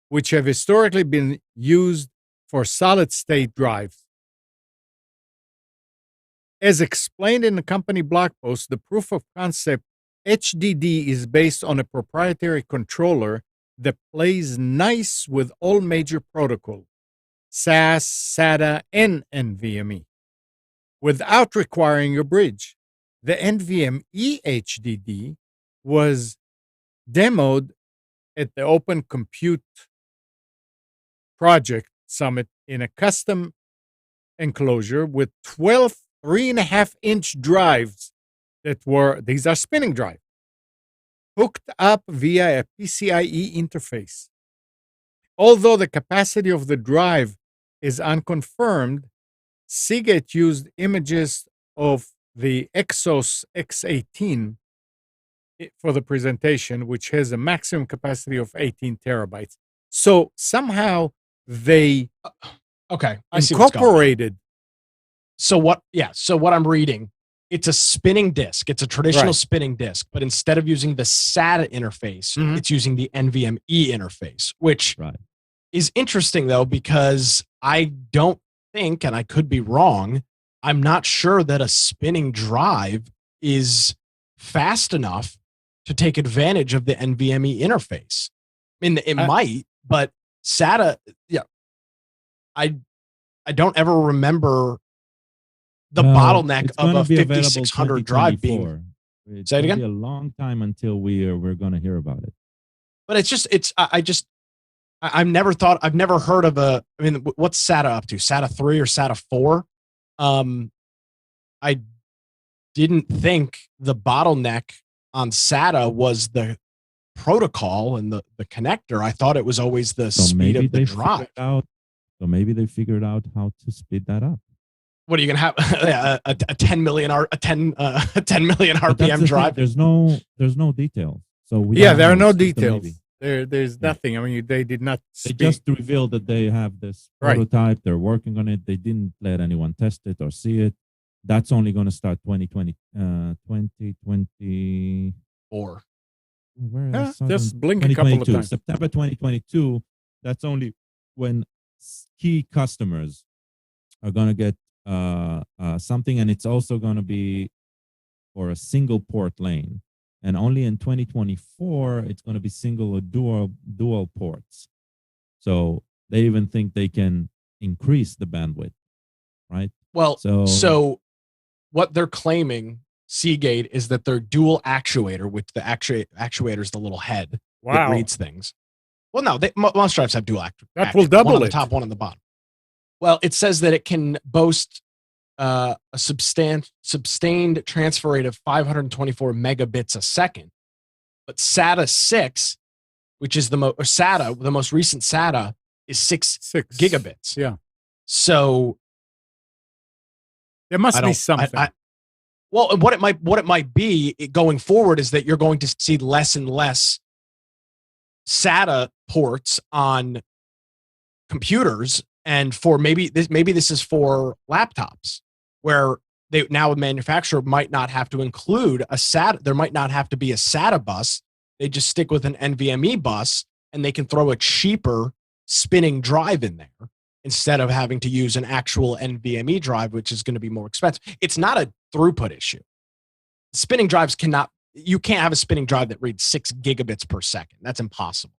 which have historically been used for solid state drives. As explained in the company blog post, the proof of concept HDD is based on a proprietary controller that plays nice with all major protocols, SAS, SATA, and NVMe, without requiring a bridge. The NVMe HDD was demoed at the Open Compute Project Summit in a custom enclosure with 12 3.5-inch drives these are spinning drives, hooked up via a PCIe interface. Although the capacity of the drive is unconfirmed, Seagate used images of the Exos X18 for the presentation, which has a maximum capacity of 18 terabytes. So somehow they incorporated. So what I'm reading, it's a spinning disk. It's a traditional spinning disk, but instead of using the SATA interface, it's using the NVMe interface, which is interesting though, because I don't think, and I could be wrong, I'm not sure that a spinning drive is fast enough to take advantage of the NVMe interface. I mean, it might, but SATA, I don't ever remember the bottleneck of a 5600 drive being. Say it again. It'll be a long time until we're going to hear about it. But I've never heard of I mean, what's SATA up to? SATA 3 or SATA 4? I didn't think the bottleneck on SATA was the protocol and the connector. I thought it was always the speed of the drive. So maybe they figured out how to speed that up. What are you gonna have a 10 million RPM drive? There's no details. So there are no details. There's nothing. I mean, they did not. They just revealed that they have this prototype. They're working on it. They didn't let anyone test it or see it. That's only going to start 2024. Just blink a couple of times. September 2022. That's only when key customers are going to get something, and it's also going to be for a single port lane. And only in 2024, it's going to be single or dual ports. So they even think they can increase the bandwidth, right? Well, so what they're claiming, Seagate, is that their dual actuator, which the actuator is the little head that reads things. Well, no, most drives have dual actuators. That will double one on the it. top, one on the bottom. Well, it says that it can boast a sustained transfer rate of 524 megabits a second. But SATA 6, which is the most recent SATA, is 6 gigabits. Yeah. So there must be something. Well, what it might be going forward is that you're going to see less and less SATA ports on computers, and for maybe this is for laptops, where a manufacturer might not have to include a SATA. There might not have to be a SATA bus. They just stick with an NVMe bus, and they can throw a cheaper spinning drive in there instead of having to use an actual NVMe drive, which is going to be more expensive. It's not a throughput issue. Spinning drives you can't have a spinning drive that reads 6 gigabits per second. That's impossible.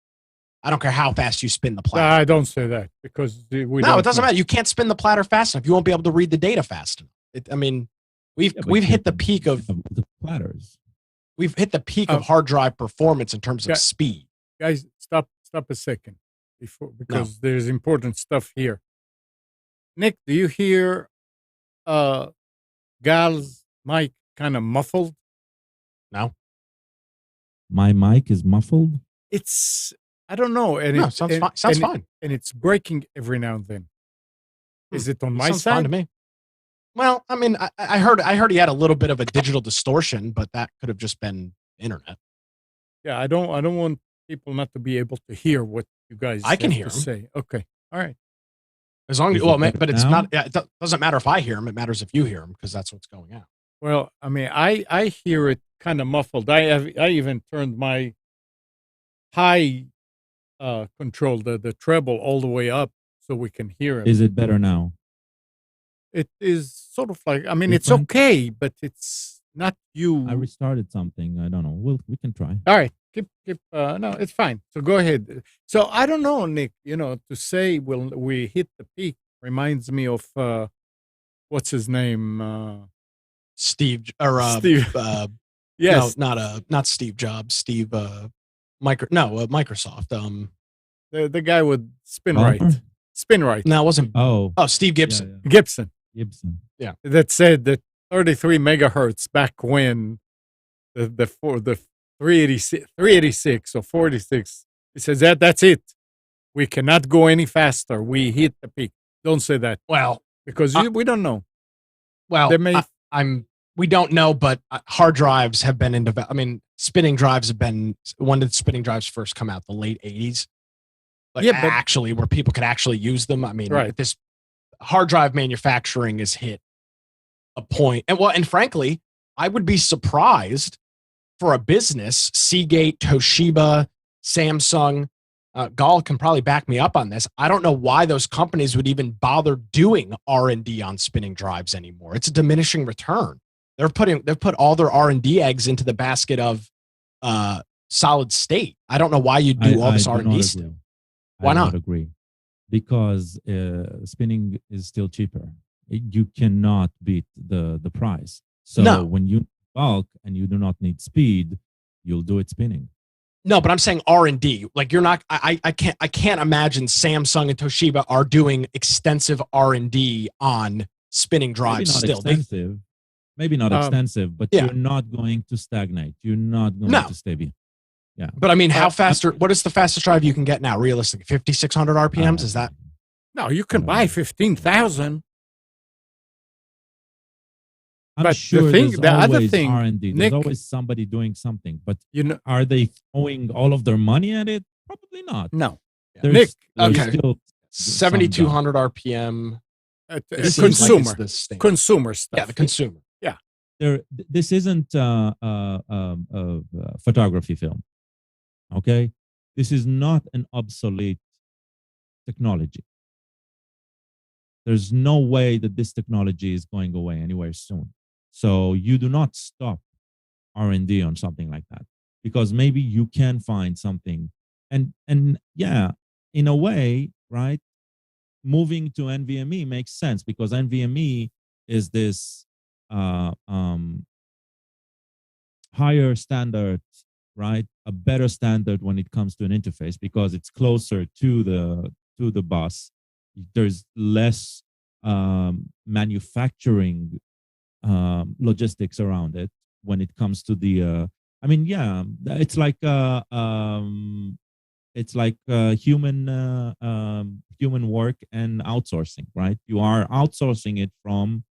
I don't care how fast you spin the platter. I don't say that because it doesn't matter. You can't spin the platter fast enough. You won't be able to read the data fast enough. We've hit the peak of the platters. We've hit the peak of hard drive performance in terms of speed. Guys, stop a second because there's important stuff here. Nick, do you hear Gal's mic kind of muffled? No. My mic is muffled? I don't know. And sounds fine. And it's breaking every now and then. Is it on my side? Sounds fine to me. Well, I mean, I heard he had a little bit of a digital distortion, but that could have just been internet. Yeah, I don't want people not to be able to hear what you guys I can hear to say. Okay. All right. As long as but it's not. It doesn't matter if I hear him. It matters if you hear him because that's what's going out. Well, I mean, I hear it kind of muffled. I even turned my high control, the treble, all the way up so we can hear him. Is it better now? It is sort of like, I mean, it's okay, but it's not you. I restarted something. I don't know. We can try. All right. Keep no, it's fine. So go ahead. So I don't know, Nick, to say we hit the peak reminds me of what's his name? Steve. Yes. No, not Steve Jobs. Steve Microsoft. The guy with SpinRite. SpinRite. No, it wasn't. Oh, Steve Gibson. Yeah. Gibson. Yeah. That said that 33 megahertz back when the 386 or 46. He says that's it. We cannot go any faster. We hit the peak. Don't say that. Well, because we don't know. Well, we don't know, but hard drives have been in development. I mean, spinning drives have been. When did spinning drives first come out? The late 80s. Actually, where people could actually use them. I mean, this hard drive manufacturing has hit a point, and frankly, I would be surprised for a business, Seagate, Toshiba, Samsung. Gal can probably back me up on this. I don't know why those companies would even bother doing R&D on spinning drives anymore. It's a diminishing return. They've put all their R&D eggs into the basket of solid state. I don't know why you'd do all this R&D still. Why not? I don't agree. Because spinning is still cheaper. You cannot beat the price. So when you bulk and you do not need speed, you'll do it spinning. No, but I'm saying R&D. Like you're not. I can't imagine Samsung and Toshiba are doing extensive R&D on spinning drives. Maybe not still extensive, maybe not extensive, but you're not going to stagnate. You're not going to stay behind. Yeah. But I mean, how faster? What is the fastest drive you can get now? Realistically, 5,600 RPMs? Is that? No, you can buy 15,000. I'm sure the other thing, R&D. There's always somebody doing something. But are they throwing all of their money at it? Probably not. No. There's still 7,200 RPM. Consumer stuff. Yeah, the consumer. Yeah. This isn't photography film. Okay, this is not an obsolete technology. There's no way that this technology is going away anywhere soon. So you do not stop R&D on something like that, because maybe you can find something. And yeah, in a way, right, moving to NVMe makes sense, because NVMe is this higher standard, right? A better standard when it comes to an interface, because it's closer to the bus. There's less manufacturing logistics around it when it comes to the. I mean, yeah, it's like human work and outsourcing, right? You are outsourcing it from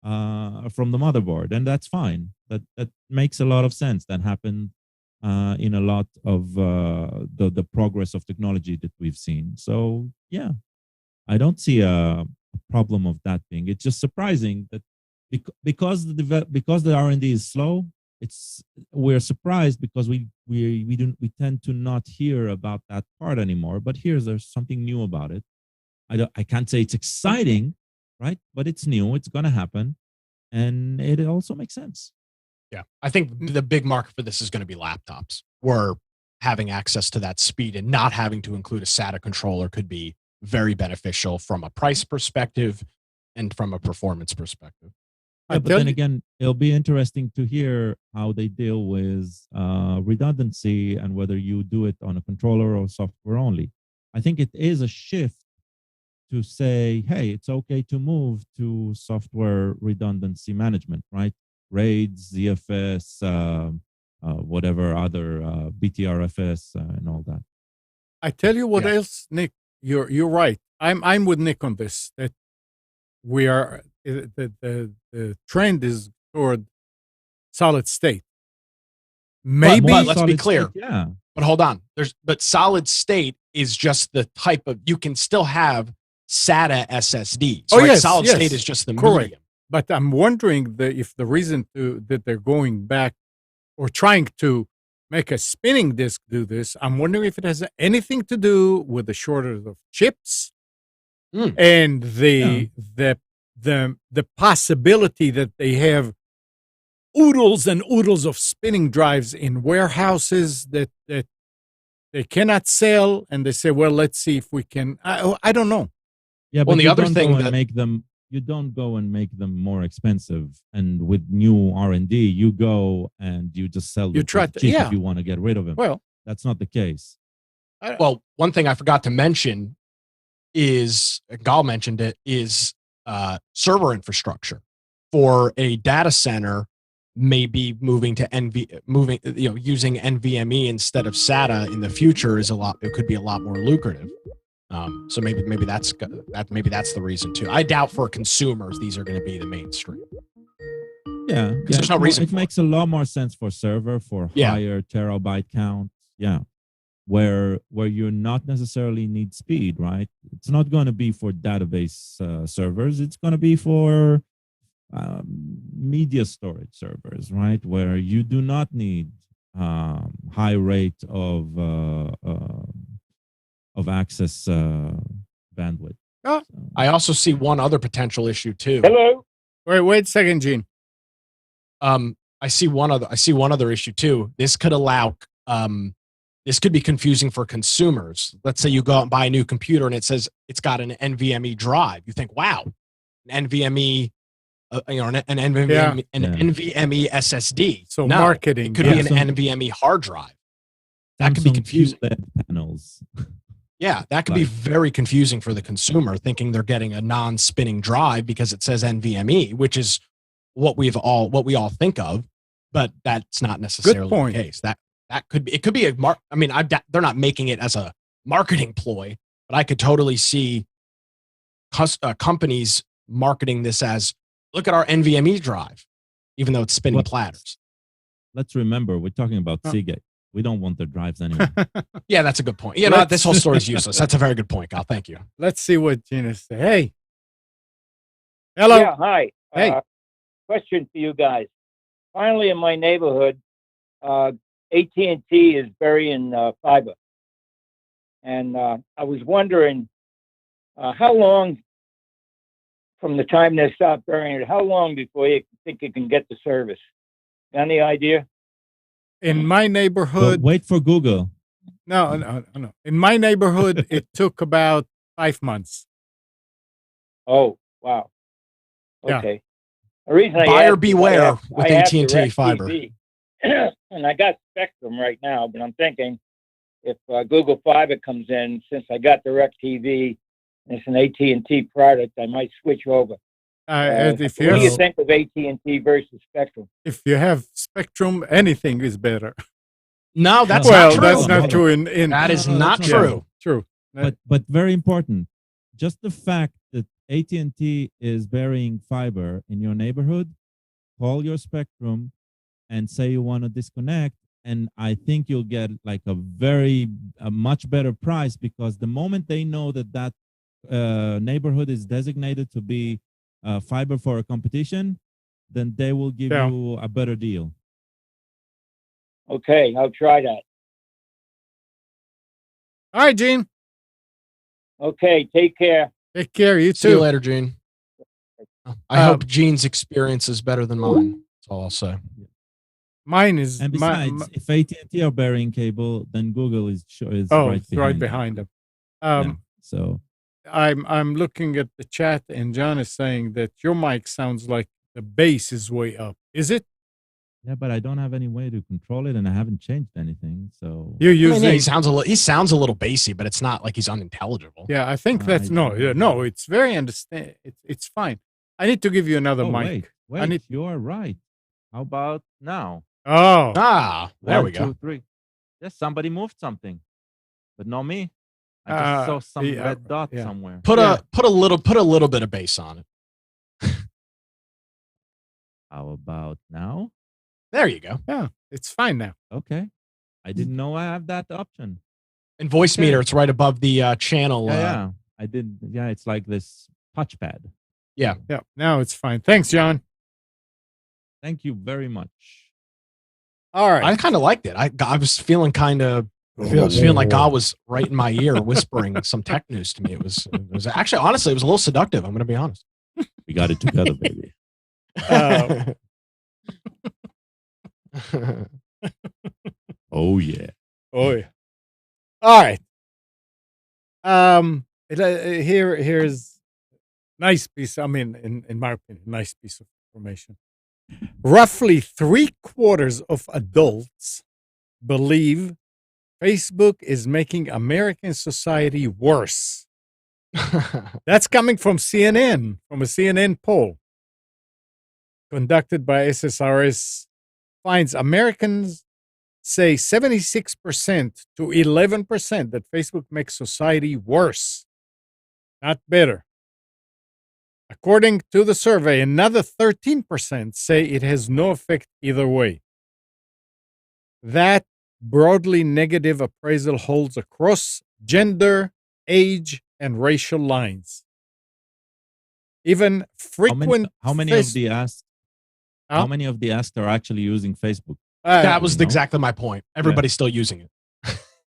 the motherboard, and that's fine. That makes a lot of sense. That happened in a lot of the progress of technology that we've seen. So yeah, I don't see a problem of that being. It's just surprising that because the R&D is slow, we're surprised because we tend to not hear about that part anymore. But there's something new about it. I can't say it's exciting, right? But it's new. It's going to happen, and it also makes sense. Yeah, I think the big market for this is going to be laptops, where having access to that speed and not having to include a SATA controller could be very beneficial from a price perspective and from a performance perspective. Yeah, but then again, it'll be interesting to hear how they deal with redundancy and whether you do it on a controller or software only. I think it is a shift to say, hey, it's okay to move to software redundancy management, right? RAIDs, ZFS, whatever other BTRFS and all that. I tell you what else, Nick. You're right. I'm with Nick on this. That we are the trend is toward solid state. Maybe but let's be clear. State, yeah. But hold on. But solid state is just the type of, you can still have SATA SSDs. Oh, right? yes, Solid state is just the medium. But I'm wondering if the reason that they're going back or trying to make a spinning disk do this, I'm wondering if it has anything to do with the shortage of chips and the possibility that they have oodles and oodles of spinning drives in warehouses that they cannot sell, and they say, well, let's see if we can. I don't know. Yeah, but the other thing you don't go and make them more expensive, and with new R&D, you go and you just sell them cheap if you want to get rid of them. Well, that's not the case. Well, one thing I forgot to mention is, Gal mentioned it, is server infrastructure for a data center. Maybe moving to using NVMe instead of SATA in the future it could be a lot more lucrative. So maybe that's the reason too. I doubt for consumers these are going to be the mainstream. Yeah, because there's no reason. It makes a lot more sense for server, for higher terabyte count. Yeah, where you not necessarily need speed, right? It's not going to be for database servers. It's going to be for media storage servers, right? Where you do not need high rate of access bandwidth. I also see one other potential issue too. Hello. Wait a second, Gene. I see one other issue too. This could allow this could be confusing for consumers. Let's say you go out and buy a new computer and it says it's got an NVMe drive. You think, wow, an NVMe, an NVMe SSD. So marketing. It could be an NVMe hard drive. That could be confusing. Panels. Yeah, that could be very confusing for the consumer, thinking they're getting a non-spinning drive because it says NVMe, which is what we all think of, but that's not necessarily the case. That could be, it could be I mean, they're not making it as a marketing ploy, but I could totally see companies marketing this as, look at our NVMe drive, even though it's spinning platters. Let's remember, we're talking about Seagate. We don't want their drives anyway. Yeah, that's a good point. You know, this whole story is useless. That's a very good point, Kyle. Thank you. Let's see what Gina said. Hey. Hello. Yeah, hi. Hey. Question for you guys. Finally, in my neighborhood, AT&T is burying fiber. And I was wondering, how long from the time they stop burying it, how long before you think you can get the service? Any idea? In my neighborhood... Well, wait for Google. No. In my neighborhood, it took about 5 months. Oh, wow. Okay. Yeah. The reason Buyer beware with AT&T fiber. And I got Spectrum right now, but I'm thinking if Google Fiber comes in, since I got DirecTV, and it's an AT&T product, I might switch over. What do you think of AT&T versus Spectrum? If you have Spectrum, anything is better. No, that's not true. That's not true. That is not true. True. But very important. Just the fact that AT&T is burying fiber in your neighborhood, call your Spectrum and say you want to disconnect, and I think you'll get like a much better price, because the moment they know that neighborhood is designated to be fiber for a competition, then they will give you a better deal. Okay, I'll try that. All right, Gene. Okay, take care. Take care. You too. See you later, Gene. I hope Gene's experience is better than mine. That's all I'll say. Mine is. And besides, if AT&T are burying cable, then Google is right behind them. So I'm looking at the chat, and John is saying that your mic sounds like the bass is way up. Is it? Yeah, but I don't have any way to control it, and I haven't changed anything. So you're using. He sounds a little bassy, but it's not like he's unintelligible. Yeah, I think that's no. It's very understand. It's fine. I need to give you another mic. Wait, you are right. How about now? Oh, there we go. 1, 2, 3. Yes, somebody moved something, but not me. I just saw some red dot somewhere. Put a little bit of bass on it. How about now? There you go. Yeah, it's fine now. Okay, I didn't know I have that option. And voice meter, it's right above the channel. Yeah, I did. Yeah, it's like this touchpad. Yeah. Now it's fine. Thanks, John. Thank you very much. All right. I kind of liked it. I was feeling like God was right in my ear whispering some tech news to me. It was actually, honestly, it was a little seductive. I'm going to be honest. We got it together, baby. Oh yeah. All right. Here's nice piece. I mean, in my opinion, nice piece of information. Roughly 3/4 of adults believe Facebook is making American society worse. That's coming from CNN, from a CNN poll conducted by SSRS. Finds Americans say 76% to 11% that Facebook makes society worse, not better. According to the survey, another 13% say it has no effect either way. That broadly negative appraisal holds across gender, age, and racial lines. Even frequent. How many of the asked? How many of the asked are actually using Facebook? That was exactly my point. Everybody's still using it.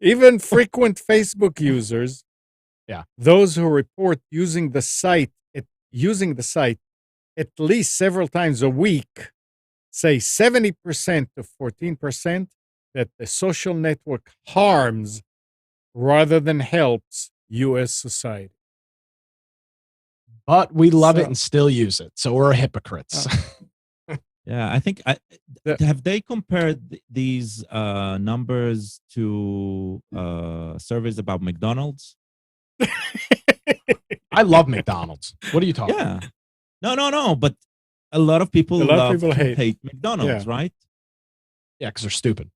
Even frequent Facebook users, those who report using the site at least several times a week, say 70% to 14% that the social network harms rather than helps U.S. society. But we love it and still use it, so we're hypocrites. Yeah, I think have they compared these numbers to surveys about McDonald's? I love McDonald's. What are you talking about? No. But a lot of people hate McDonald's, right? Yeah, because they're stupid.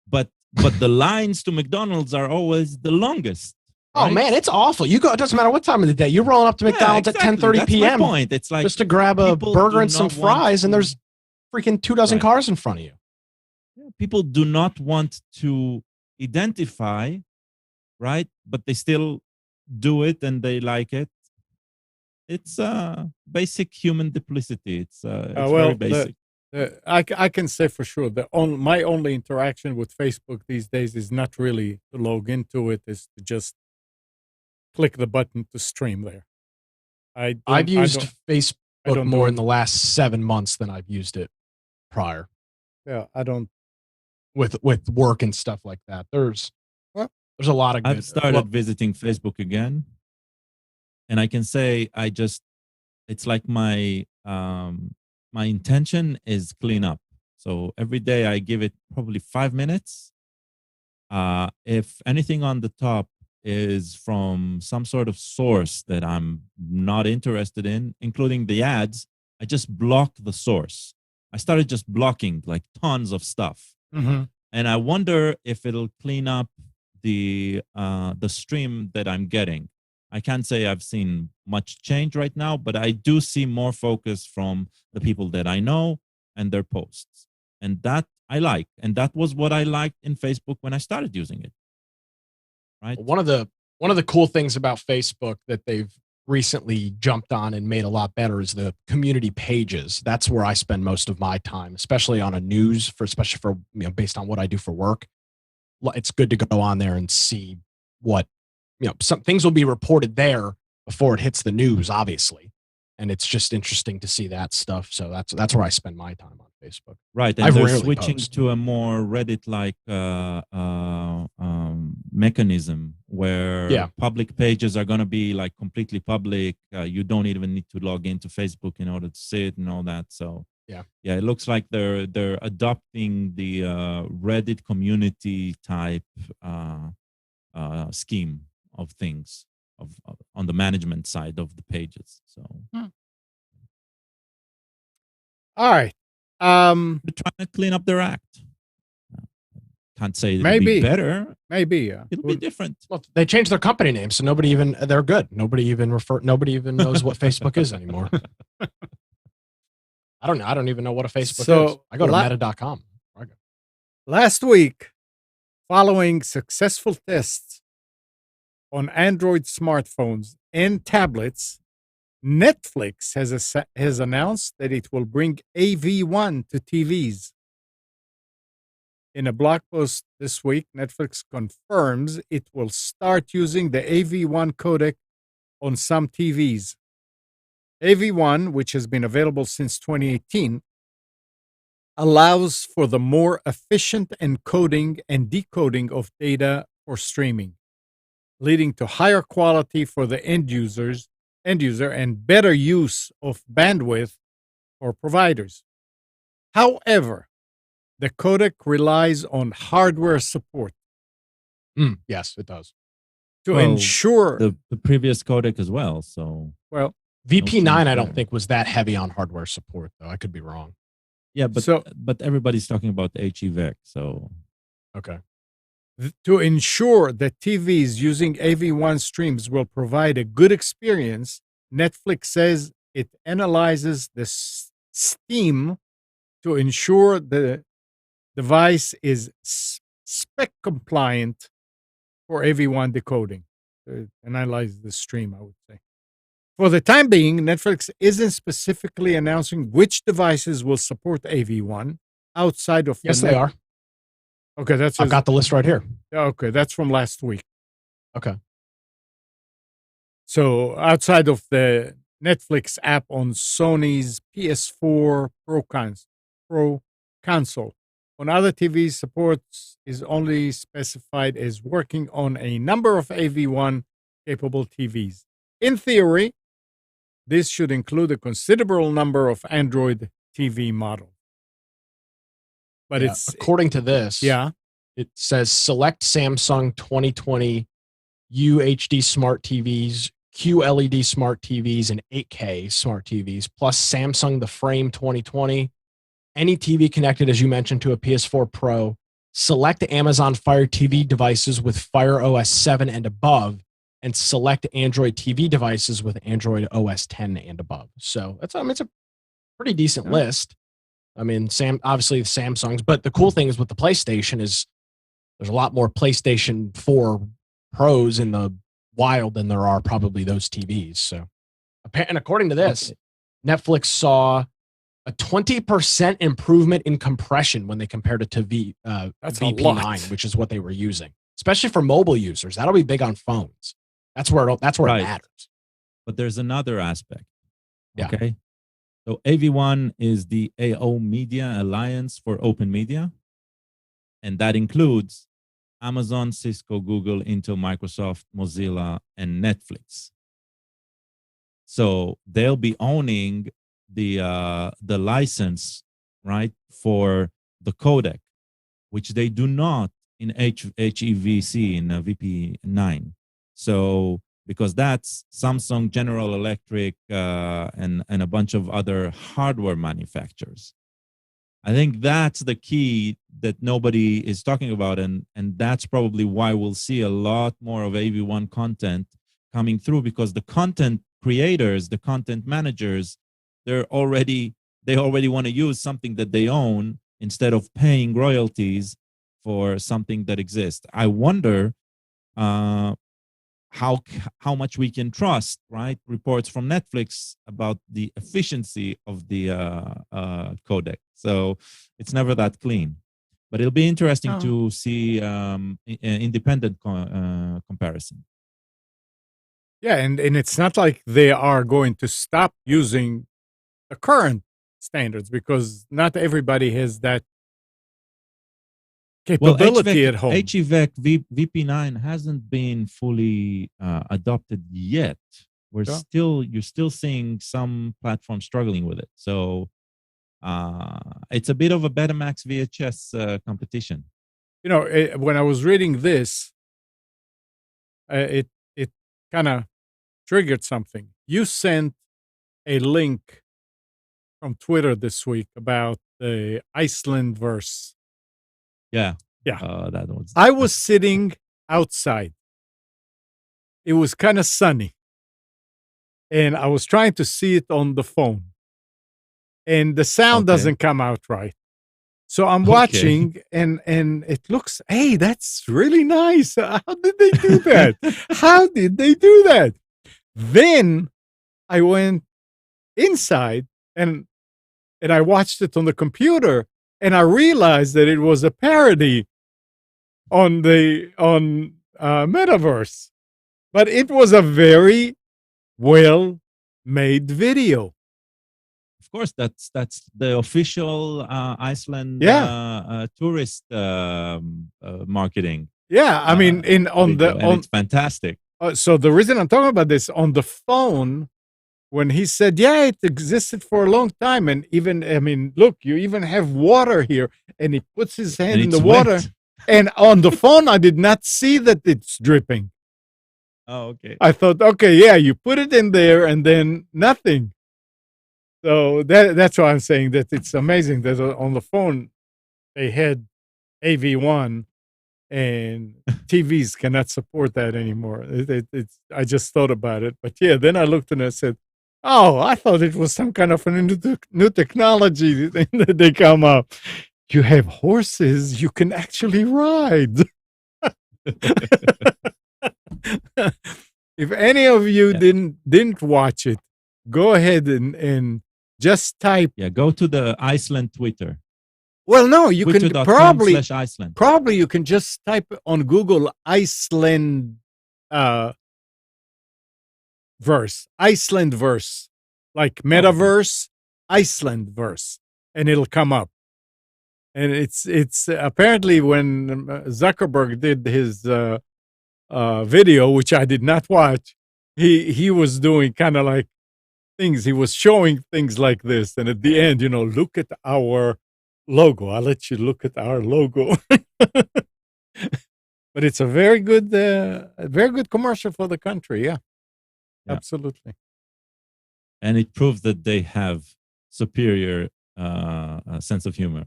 But the lines to McDonald's are always the longest. Oh right? Man, it's awful. You go. It doesn't matter what time of the day. You're rolling up to McDonald's exactly. at 10:30 p.m. My point. It's like just to grab a burger and some fries, and there's freaking 24 cars in front of you. People do not want to identify, right? But they still do it and they like it. It's basic human duplicity. It's very basic. I can say for sure that my only interaction with Facebook these days is not really to log into it, is to just click the button to stream there. I've used Facebook more in the last 7 months than I've used it prior. Yeah, I don't. With work and stuff like that. There's a lot of good. I've started visiting Facebook again. And I can say it's like my intention is clean up. So every day I give it probably 5 minutes. If anything on the top is from some sort of source that I'm not interested in, including the ads, I just block the source. I started just blocking like tons of stuff. Mm-hmm. And I wonder if it'll clean up the stream that I'm getting. I can't say I've seen much change right now, but I do see more focus from the people that I know and their posts. And that I like. And that was what I liked in Facebook when I started using it. Right? One of the cool things about Facebook that they've recently jumped on and made a lot better is the community pages. That's where I spend most of my time, especially on especially for based on what I do for work. It's good to go on there and see what some things will be reported there before it hits the news, obviously, and it's just interesting to see that stuff. So that's where I spend my time on Facebook. Right, and they're switching to a more Reddit-like mechanism where public pages are going to be like completely public. You don't even need to log into Facebook in order to see it and all that. So yeah, it looks like they're adopting the Reddit community type scheme of things on the management side of the pages. So, all right, they're trying to clean up their act. Can't say it'll be better. Maybe it'll be different. Well, they changed their company name, so they're good. Nobody even knows what Facebook is anymore. I don't know. I don't even know what a Facebook is. I go to meta.com. Last week, following successful tests on Android smartphones and tablets, Netflix has announced that it will bring AV1 to TVs. In a blog post this week, Netflix confirms it will start using the AV1 codec on some TVs. AV1, which has been available since 2018, allows for the more efficient encoding and decoding of data for streaming, leading to higher quality for the end user and better use of bandwidth for providers. However, the codec relies on hardware support. Yes, it does. To ensure the previous codec as well. So VP9, I don't think was that heavy on hardware support, though. I could be wrong. Yeah, but everybody's talking about HEVEC. So okay. To ensure that TVs using AV1 streams will provide a good experience, Netflix says it analyzes the steam to ensure the device is spec compliant for AV1 decoding. Analyze the stream, I would say. For the time being, Netflix isn't specifically announcing which devices will support AV1 outside of. Yes, they are. Okay, I've got the list right here. Okay, that's from last week. Okay. So outside of the Netflix app on Sony's PS4 Pro console, on other TVs, support is only specified as working on a number of AV1 capable TVs. In theory, this should include a considerable number of Android TV models. But it's according to this, it says select Samsung 2020 UHD smart TVs QLED smart TVs and 8K smart TVs, plus Samsung the Frame 2020, any TV connected, as you mentioned, to a PS4 Pro, select Amazon Fire TV devices with Fire OS 7 and above, and select Android TV devices with Android OS 10 and above. So it's a pretty decent list. I mean, obviously the Samsungs, but the cool thing is with the PlayStation is there's a lot more PlayStation 4 Pros in the wild than there are probably those TVs. So, and according to this, Netflix saw a 20% improvement in compression when they compared it to VP9, which is what they were using, especially for mobile users. That'll be big on phones. That's where it matters. But there's another aspect. Yeah. Okay. So AV1 is the AO Media Alliance for Open Media, and that includes Amazon, Cisco, Google, Intel, Microsoft, Mozilla, and Netflix. So they'll be owning the license, right, for the codec, which they do not in HEVC in VP9. So because that's Samsung, General Electric, and a bunch of other hardware manufacturers. I think that's the key that nobody is talking about, and that's probably why we'll see a lot more of AV1 content coming through, because the content creators, the content managers, they already want to use something that they own instead of paying royalties for something that exists. I wonder how much we can trust, right? Reports from Netflix about the efficiency of the codec. So it's never that clean. But it'll be interesting to see an independent comparison. Yeah, and it's not like they are going to stop using the current standards, because not everybody has that capability at home. HEVC VP9 hasn't been fully adopted yet. You're still seeing some platforms struggling with it. So it's a bit of a Betamax VHS competition. You know, when I was reading this, it kind of triggered something. You sent a link from Twitter this week about the Iceland verse. Yeah. That was. I was sitting outside. It was kind of sunny, and I was trying to see it on the phone, and the sound doesn't come out right. So I'm watching, and it looks, hey, that's really nice. How did they do that? How did they do that? Then I went inside and I watched it on the computer, and I realized that it was a parody on Metaverse, but it was a very well-made video. Of course, that's the official Iceland tourist marketing. Yeah, I mean, it's fantastic. So the reason I'm talking about this, on the phone, when he said, yeah, it existed for a long time, and even, I mean, look, you even have water here, and he puts his hand in the water, and on the phone, I did not see that it's dripping. Oh, okay. I thought, okay, yeah, you put it in there, and then nothing. So that's why I'm saying that it's amazing that on the phone, they had AV1, and TVs cannot support that anymore. I just thought about it. But yeah, then I looked and I said, oh, I thought it was some kind of a new technology that they come up. You have horses you can actually ride. If any of you didn't watch it, go ahead and just type. Yeah, go to the Iceland Twitter. Well, no, you can Iceland. Probably you can just type on Google Iceland verse, like Metaverse, Iceland verse, and it'll come up. And it's apparently when Zuckerberg did his video, which I did not watch, he was doing kind of like things. He was showing things like this, and at the end, look at our logo. I'll let you look at our logo. But it's a very good commercial for the country. Yeah. Yeah. Absolutely. And it proves that they have superior sense of humor.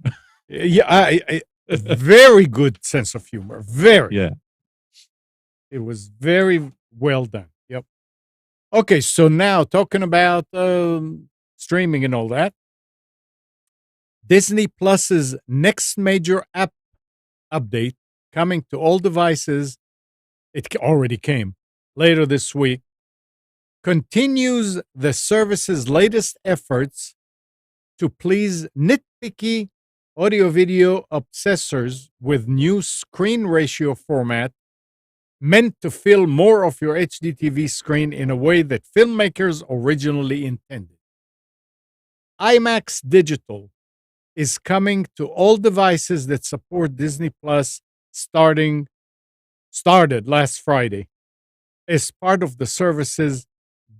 Yeah, very good sense of humor. Very. Yeah. It was very well done. Yep. Okay, so now talking about streaming and all that. Disney Plus's next major app update coming to all devices. It already came later this week. Continues the service's latest efforts to please nitpicky audio video obsessors with new screen ratio format meant to fill more of your HDTV screen in a way that filmmakers originally intended. IMAX Digital is coming to all devices that support Disney Plus started last Friday as part of the service's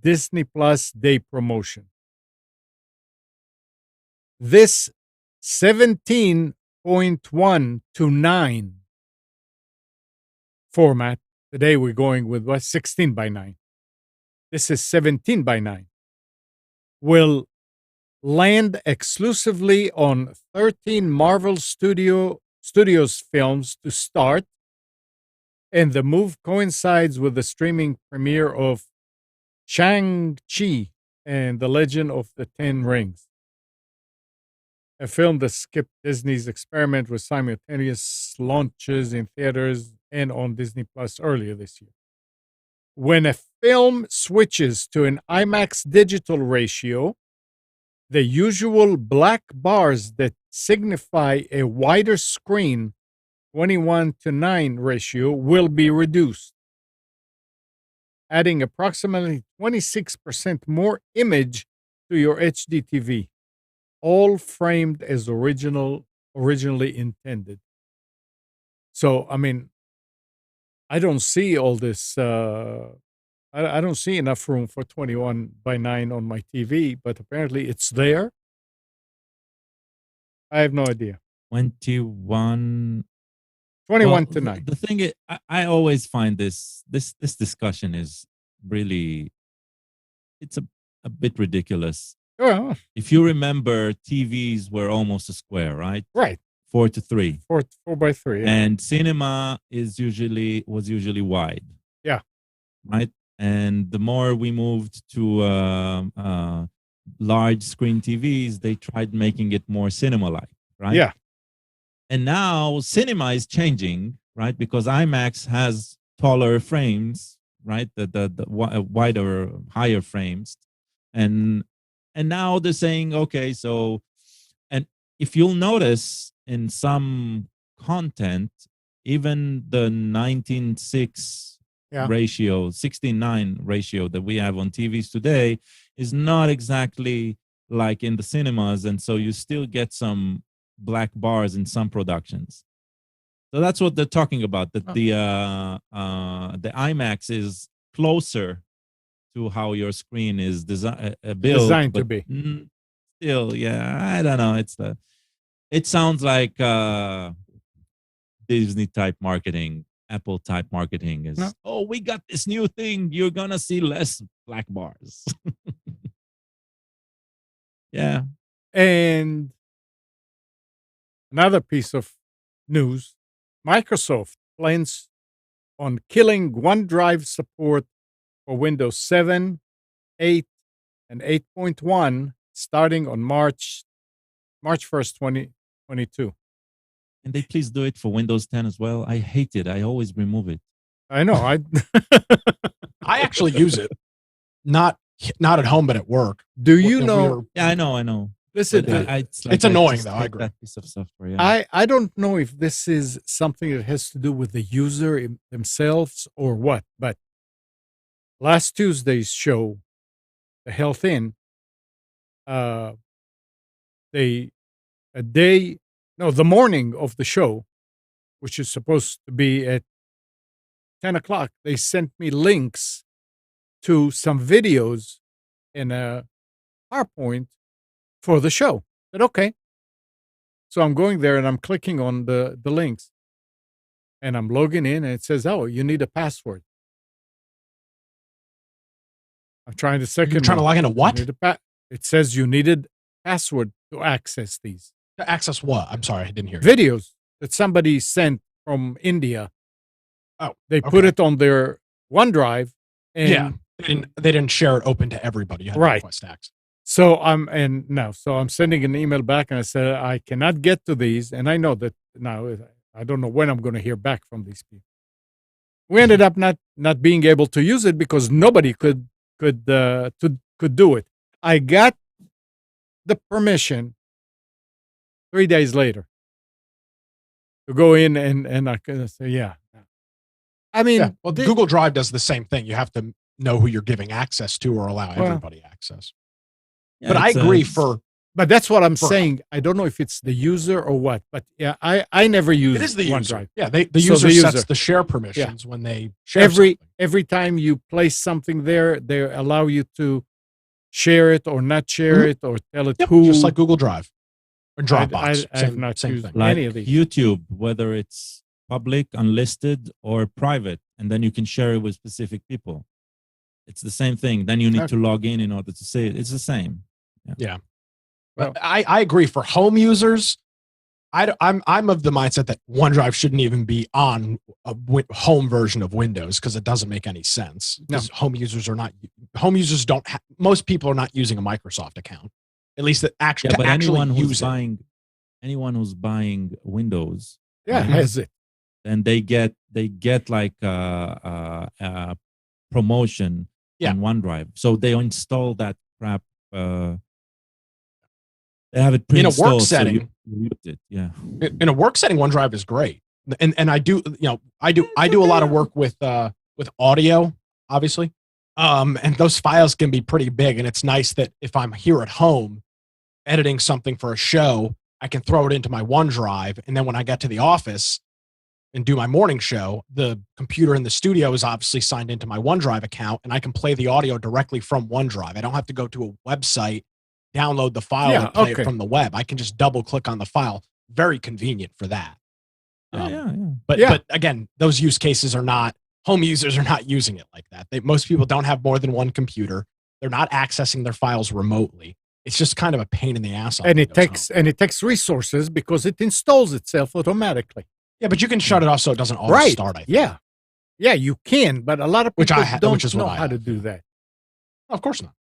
Disney Plus Day promotion. This 17.1 to 9 format, today we're going with what? 16 by 9. This is 17 by 9. Will land exclusively on 13 Marvel Studios films to start, and the move coincides with the streaming premiere of Shang-Chi and the Legend of the Ten Rings, a film that skipped Disney's experiment with simultaneous launches in theaters and on Disney Plus earlier this year. When a film switches to an IMAX digital ratio, the usual black bars that signify a wider screen 21:9 ratio will be reduced, adding approximately 26% more image to your HDTV, all framed as originally intended. So, I mean, I don't see all this. I don't see enough room for 21 by 9 on my TV, but apparently it's there. I have no idea. 21 to 9. The thing is, I always find this discussion is really, it's a bit ridiculous. Oh, If you remember, TVs were almost a square, right? right. 4 to 3. 4 by 3. Yeah. And cinema was usually wide. Yeah. Right. And the more we moved to large screen TVs, they tried making it more cinema-like, right? Yeah. And now cinema is changing, right? Because IMAX has taller frames, right? The wider, higher frames, and now they're saying, okay, so, and if you'll notice in some content, even the 19:6 ratio, 16:9 ratio that we have on TVs today is not exactly like in the cinemas, and so you still get some black bars in some productions. So that's what they're talking about. That the IMAX is closer to how your screen is built, designed to be. Still, yeah, I don't know. It sounds like Disney type marketing, Apple type marketing is. No. Oh, we got this new thing. You're gonna see less black bars. Yeah, and another piece of news: Microsoft plans on killing OneDrive support for Windows 7, 8, and 8.1 starting on March 1st, 2022. And they please do it for Windows 10 as well. I hate it. I always remove it. I know. I actually use it. Not at home, but at work. Do you know? Yeah, I know. Listen, it's annoying though. I agree. That piece of software. Yeah. I don't know if this is something that has to do with the user themselves or what, but last Tuesday's show, the Health Inn, the morning of the show, which is supposed to be at 10 o'clock, they sent me links to some videos in a PowerPoint for the show. I said, okay. So I'm going there and I'm clicking on the links and I'm logging in and it says, oh, you need a password. I'm trying the second. You're trying to log into what? It says you needed password to access these. To access what? I'm sorry, I didn't hear you. Videos that somebody sent from India. Oh, they put it on their OneDrive. And yeah, they didn't share it open to everybody. You had to request access. So I'm sending an email back, and I said I cannot get to these, and I know that now. I don't know when I'm going to hear back from these people. We ended up not being able to use it because nobody could do it. I got the permission 3 days later to go in and I could say, yeah. I mean, Google Drive does the same thing. You have to know who you're giving access to or allow everybody access. Yeah, but I agree But that's what I'm saying. I don't know if it's the user or what, but yeah, I never use it is the OneDrive. User. Yeah, the user sets the share permissions when they share every time you place something there, they allow you to share it or not share it or tell it who. Just like Google Drive or Dropbox. I have not used like any of these. YouTube, whether it's public, unlisted, or private, and then you can share it with specific people. It's the same thing. Then you need to log in order to see it. It's the same. Yeah. But I agree. For home users, I'm of the mindset that OneDrive shouldn't even be on a home version of Windows because it doesn't make any sense. Because home users don't. Most people are not using a Microsoft account. At least that actually. Yeah, but anyone who's buying Windows, has it. Then they get like promotion on OneDrive, so they install that crap. They have it pre-installed in a work setting. So you use it, yeah. In a work setting, OneDrive is great, and I do I do a lot of work with audio, obviously, and those files can be pretty big, and it's nice that if I'm here at home editing something for a show, I can throw it into my OneDrive, and then when I get to the office and do my morning show, the computer in the studio is obviously signed into my OneDrive account, and I can play the audio directly from OneDrive. I don't have to go to a website, download the file, and play it from the web. I can just double click on the file. Very convenient for that. But again, those use cases are not, home users are not using it like that. Most people don't have more than one computer. They're not accessing their files remotely. It's just kind of a pain in the ass. And it takes resources because it installs itself automatically. Yeah, but you can shut it off so it doesn't auto start. I think. Yeah, you can, but a lot of people don't know how to do that. Of course not.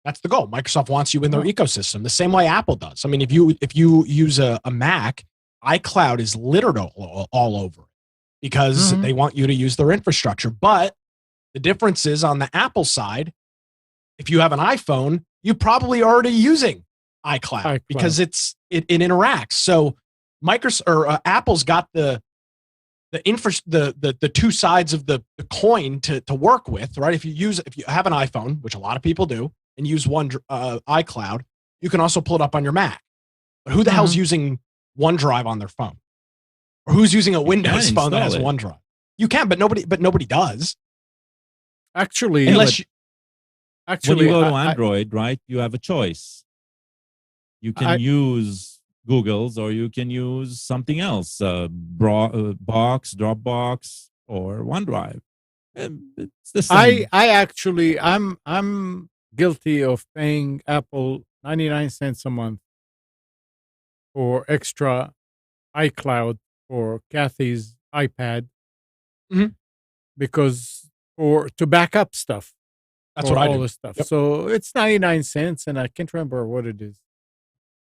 That's the goal. Microsoft wants you in their ecosystem the same way Apple does. I mean, if you use a Mac, iCloud is littered all over it because they want you to use their infrastructure. But the difference is on the Apple side, if you have an iPhone, you're probably already using iCloud. Because it interacts. So Apple's got the two sides of the coin to work with, right? If you have an iPhone, which a lot of people do, and use iCloud, you can also pull it up on your Mac. But who the hell's using OneDrive on their phone? Or who's using a Windows phone that has OneDrive? You can, but nobody does. Actually, when you go to Android, right, you have a choice. You can use Google's or you can use something else, Box, Dropbox, or OneDrive. It's the same. I'm guilty of paying Apple 99 cents a month for extra iCloud for Kathy's iPad because to back up stuff. That's what I do. All this stuff. Yep. So it's 99 cents, and I can't remember what it is.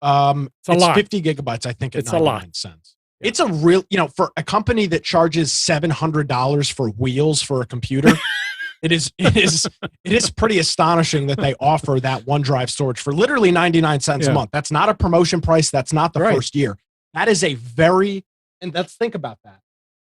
It's a lot. 50 gigabytes, I think. It's 99 cents. Yeah. It's a real, for a company that charges $700 for wheels for a computer. It is pretty astonishing that they offer that OneDrive storage for literally 99 cents a month. That's not a promotion price. That's not the first year. That is and let's think about that.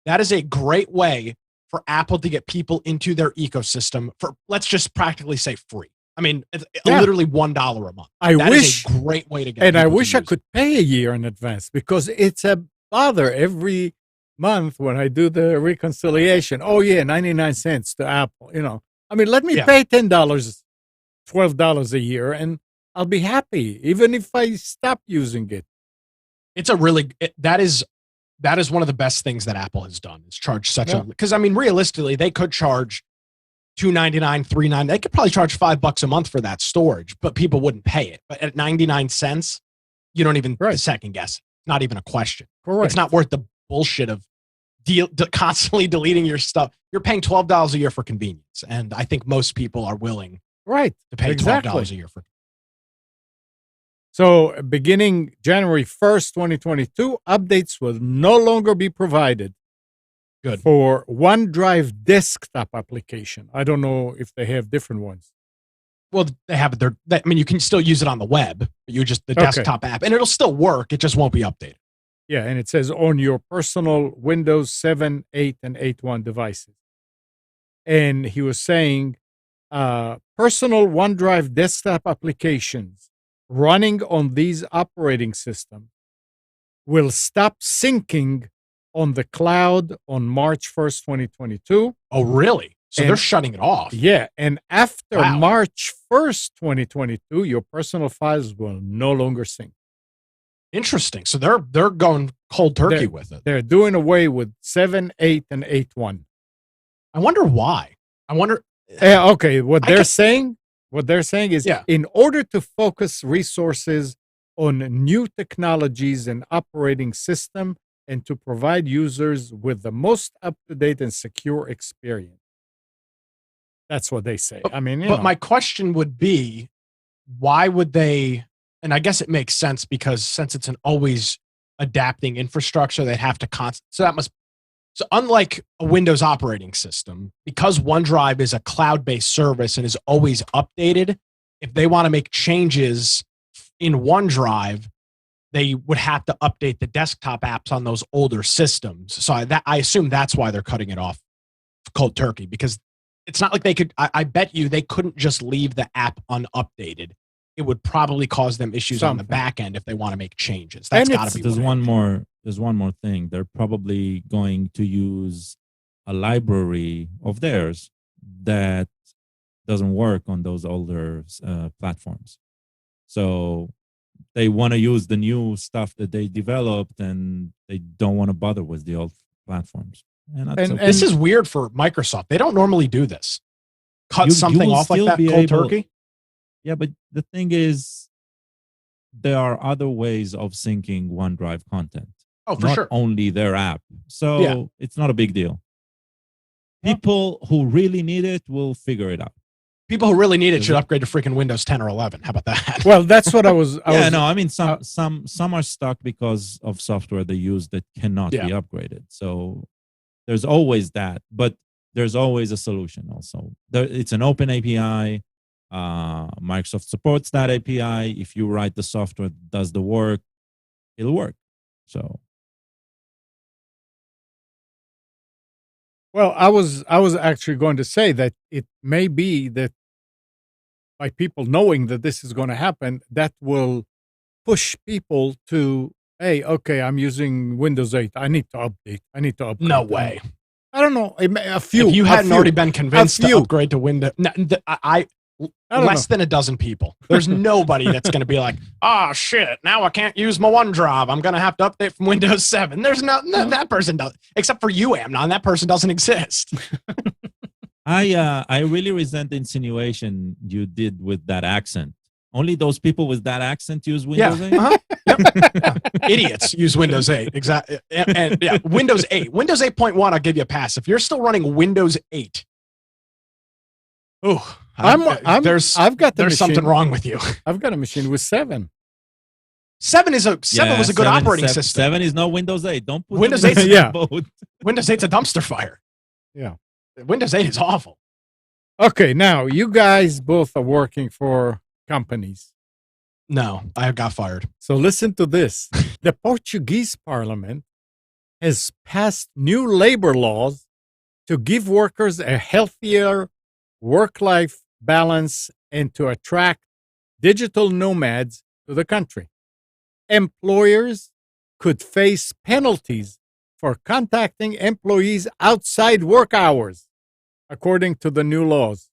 That is a great way for Apple to get people into their ecosystem for, let's just practically say, free. I mean, it's literally $1 a month. That is a great way to get. And I wish I could pay a year in advance because it's a bother every month when I do the reconciliation. 99 cents to Apple. I mean, let me pay $10, $12 a year, and I'll be happy, even if I stop using it. It's that is one of the best things that Apple has done is charge such because I mean, realistically, they could charge $2.99, $3.99. They could probably charge $5 a month for that storage, but people wouldn't pay it. But at 99 cents, you don't even second guess. Not even a question. Correct. It's not worth the bullshit of constantly deleting your stuff. You're paying $12 a year for convenience, and I think most people are willing to pay $12 a year for. So beginning January 1st, 2022, updates will no longer be provided for OneDrive desktop application. I don't know if they have different ones. Well, they have it. I mean, you can still use it on the web, but you just the desktop app, and it'll still work. It just won't be updated. Yeah, and it says on your personal Windows 7, 8, and 8.1 devices. And he was saying personal OneDrive desktop applications running on these operating systems will stop syncing on the cloud on March 1st, 2022. Oh, really? So they're shutting it off. Yeah, and after March 1st, 2022, your personal files will no longer sync. Interesting. So they're going cold turkey with it. They're doing away with 7, 8, and 8.1. I wonder why. Okay, what they're saying is in order to focus resources on new technologies and operating system and to provide users with the most up-to-date and secure experience. That's what they say. I mean, but my question would be, why would they? And I guess it makes sense because since it's an always adapting infrastructure, they'd have to So unlike a Windows operating system, because OneDrive is a cloud-based service and is always updated, if they want to make changes in OneDrive, they would have to update the desktop apps on those older systems. So I assume that's why they're cutting it off cold turkey, because it's not like they could. I bet you they couldn't just leave the app unupdated. It would probably cause them issues on the back end if they want to make changes. That's got to be. There's one more thing. They're probably going to use a library of theirs that doesn't work on those older platforms. So they want to use the new stuff that they developed, and they don't want to bother with the old platforms. And this is weird for Microsoft. They don't normally do this. Cut something off like that cold turkey. Yeah, but the thing is, there are other ways of syncing OneDrive content. Oh, for not sure. Only their app. So it's not a big deal. People who really need it will figure it out. People who really need it should upgrade to freaking Windows 10 or 11. How about that? Well, that's what I was. I mean, some are stuck because of software they use that cannot be upgraded. So there's always that, but there's always a solution also. It's an open API. Microsoft supports that API. If you write the software that does the work, it'll work. So, well, I was actually going to say that it may be that by people knowing that this is going to happen, that will push people to, hey, okay, I'm using Windows 8. I need to update. No way. I don't know. A few. If you hadn't already been convinced to upgrade to Windows, less than a dozen people. There's nobody that's going to be like, oh shit, now I can't use my OneDrive. I'm going to have to update from Windows 7. There's that person does, except for you, Amnon. That person doesn't exist. I really resent the insinuation you did with that accent. Only those people with that accent use Windows 8? Idiots use Windows 8. Exactly. And Windows 8. Windows 8.1, I'll give you a pass. If you're still running Windows 8, there's something wrong with you. I've got a machine with 7. 7 was a good operating system. 7 is no Windows 8. Don't put Windows 8. Windows 8's a dumpster fire. Yeah. Windows 8 is awful. Okay, now you guys both are working for companies. No, I got fired. So listen to this. The Portuguese parliament has passed new labor laws to give workers a healthier work-life balance and to attract digital nomads to the country. Employers could face penalties for contacting employees outside work hours, according to the new laws.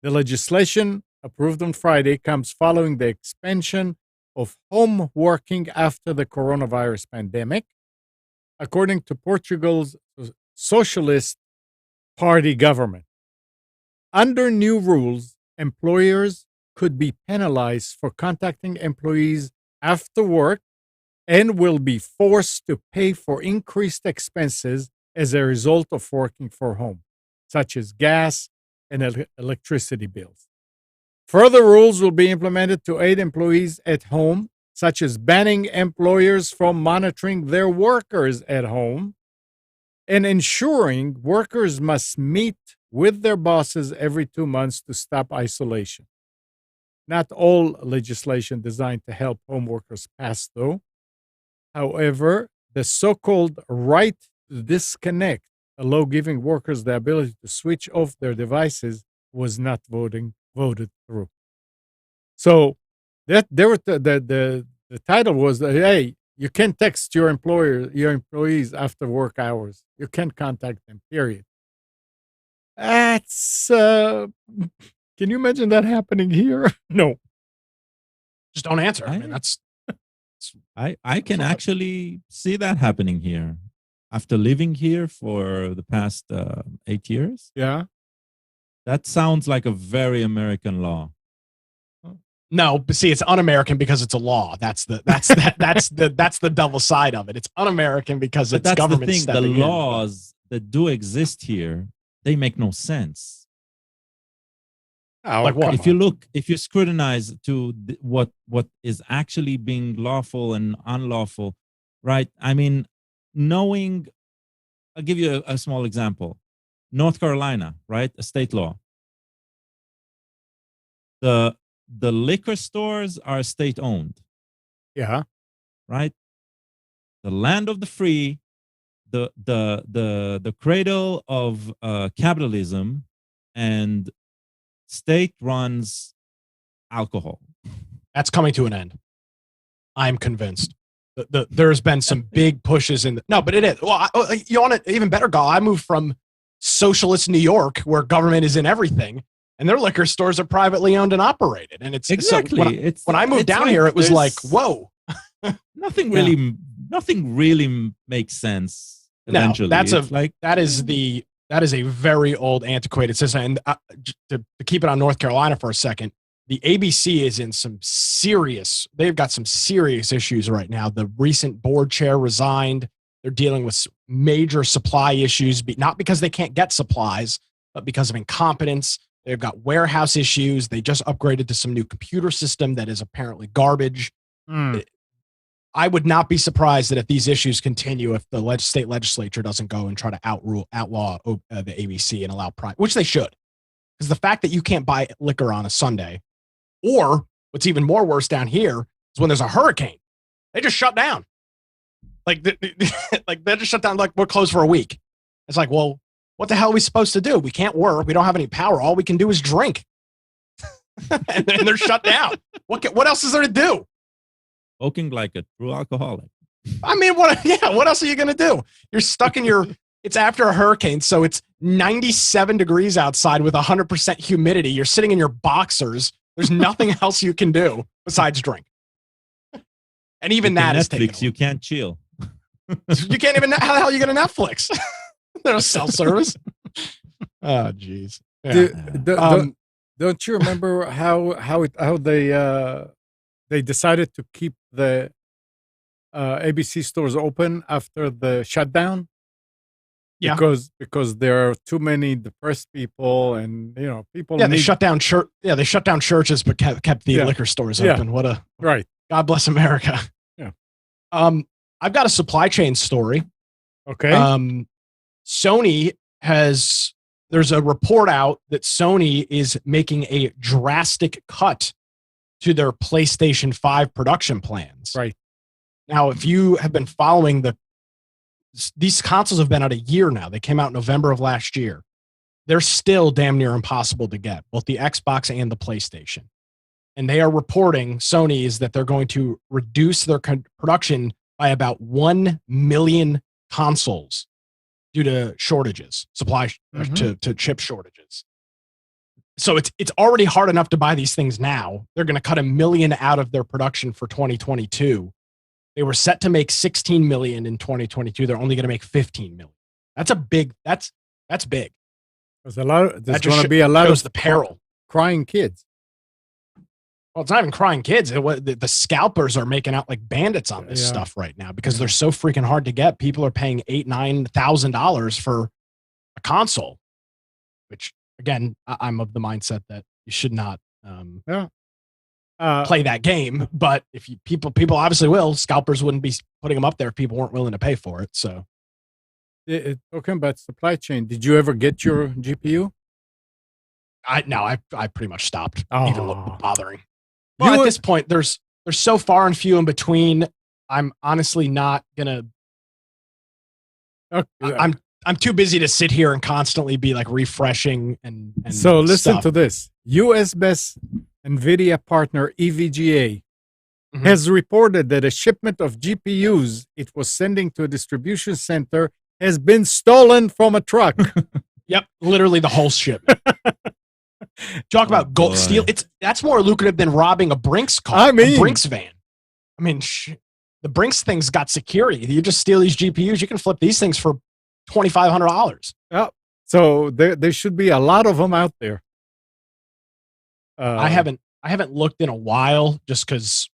The legislation approved on Friday comes following the expansion of home working after the coronavirus pandemic, according to Portugal's Socialist Party government. Under new rules, employers could be penalized for contacting employees after work and will be forced to pay for increased expenses as a result of working from home, such as gas and electricity bills. Further rules will be implemented to aid employees at home, such as banning employers from monitoring their workers at home and ensuring workers must meet with their bosses every 2 months to stop isolation. Not all legislation designed to help home workers passed, though. However, the so-called right to disconnect, a law giving workers the ability to switch off their devices, was not voted through. So that there were the title was hey, you can't text your employees after work hours. You can't contact them. Period. That's can you imagine that happening here? No. Just don't answer. I mean, that's I can actually see that happening here. After living here for the past 8 years. Yeah. That sounds like a very American law. No, but see, it's un-American because it's a law. That's the double side of it. It's un-American because it's government the thing. stepping in. The laws that do exist here, they make no sense. Oh, like what? If you scrutinize to what is actually being lawful and unlawful, right? I mean, knowing, I'll give you a small example. North Carolina, right? A state law. The liquor stores are state owned. Yeah. Right? The land of the free, the cradle of capitalism, and state runs alcohol. That's coming to an end. I'm convinced. There's been some big pushes in no, but it is. Well, you want it even better, Gal. I moved from socialist New York, where government is in everything, and their liquor stores are privately owned and operated. And it's exactly. So when I moved down here, it was like, whoa. nothing really makes sense. Eventually, no, that is a very old, antiquated system. And to keep it on North Carolina for a second, the ABC is in they've got some serious issues right now. The recent board chair resigned. They're dealing with major supply issues, not because they can't get supplies, but because of incompetence. They've got warehouse issues. They just upgraded to some new computer system that is apparently garbage. I would not be surprised that if these issues continue, if the state legislature doesn't go and try to outlaw the ABC and allow private, which they should. Because the fact that you can't buy liquor on a Sunday, or what's even more worse down here is when there's a hurricane, they just shut down. Like they just shut down, like we're closed for a week. It's like, well, what the hell are we supposed to do? We can't work. We don't have any power. All we can do is drink. and they're shut down. What else is there to do? Smoking like a true alcoholic. I mean, what else are you going to do? You're stuck in it's after a hurricane, so it's 97 degrees outside with 100% humidity. You're sitting in your boxers. There's nothing else you can do besides drink. And even that is taken away. You can't chill. You can't even, how the hell are you going to Netflix? There's self-service. Oh, jeez. Yeah. Don't you remember how they decided to keep the ABC stores open after the shutdown? Yeah, because there are too many depressed people, and people. Yeah, they shut down church. Yeah, they shut down churches, but kept the liquor stores open. What a right. God bless America. Yeah. I've got a supply chain story. Okay. Sony there's a report out that Sony is making a drastic cut to their PlayStation 5 production plans. Right. Now, if you have been following these consoles have been out a year now. They came out in November of last year. They're still damn near impossible to get, both the Xbox and the PlayStation. And they are reporting, Sony, is that they're going to reduce their production by about 1 million consoles due to shortages, to chip shortages. So it's already hard enough to buy these things now. They're going to cut 1 million out of their production for 2022. They were set to make 16 million in 2022. They're only going to make 15 million. That's big. There's going to be a lot of the peril. crying kids. There's the peril. Crying kids. Well, it's not even crying kids. The scalpers are making out like bandits on this stuff right now because they're so freaking hard to get. People are paying $8,000-9,000 for a console, which again, I'm of the mindset that you should not play that game. But if people obviously will, scalpers wouldn't be putting them up there if people weren't willing to pay for it. So, talking about supply chain, did you ever get your GPU? I pretty much stopped even bothering. Well, at this point, there's so far and few in between. I'm honestly not gonna. I'm too busy to sit here and constantly be like refreshing and so listen stuff. to this. US-based NVIDIA partner EVGA has reported that a shipment of GPUs it was sending to a distribution center has been stolen from a truck. Yep, literally the whole shipment. Talk about gold steal. That's more lucrative than robbing a Brinks car. A Brinks van. I mean, the Brinks thing's got security. You just steal these GPUs, you can flip these things for $2,500. Yeah. So there should be a lot of them out there. I haven't looked in a while just because.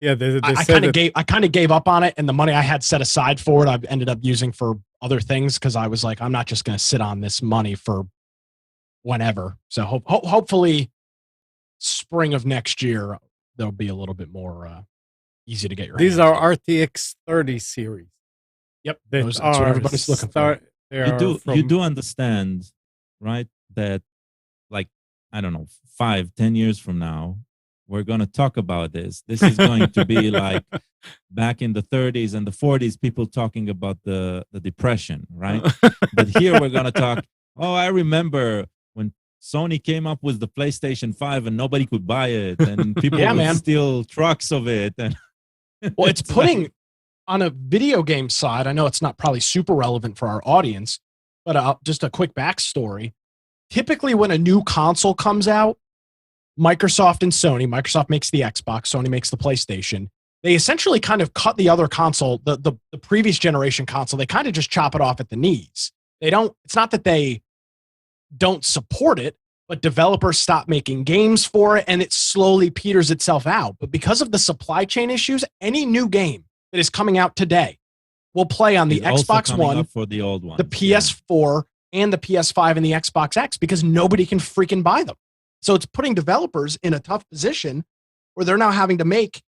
Yeah, I kind of gave up on it, and the money I had set aside for it, I've ended up using for other things because I was like, I'm not just going to sit on this money for whenever. So hopefully, spring of next year there'll be a little bit more easy to get your. These are RTX 30 series. Yep, that's what everybody's looking for. You do understand, right? That like I don't know, 5-10 years from now, we're going to talk about this. This is going to be like back in the 30s and the 40s, people talking about the Depression, right? But here we're going to talk, I remember when Sony came up with the PlayStation 5 and nobody could buy it and people would steal trucks of it. And well, it's putting on a video game side, I know it's not probably super relevant for our audience, but just a quick backstory. Typically when a new console comes out, Microsoft and Sony, Microsoft makes the Xbox, Sony makes the PlayStation. They essentially kind of cut the other console, the previous generation console, they kind of just chop it off at the knees. It's not that they don't support it, but developers stop making games for it and it slowly peters itself out. But because of the supply chain issues, any new game that is coming out today will play on the Xbox One, for the old one, the PS4, and the PS5 and the Xbox X because nobody can freaking buy them. So it's putting developers in a tough position where they're now having to make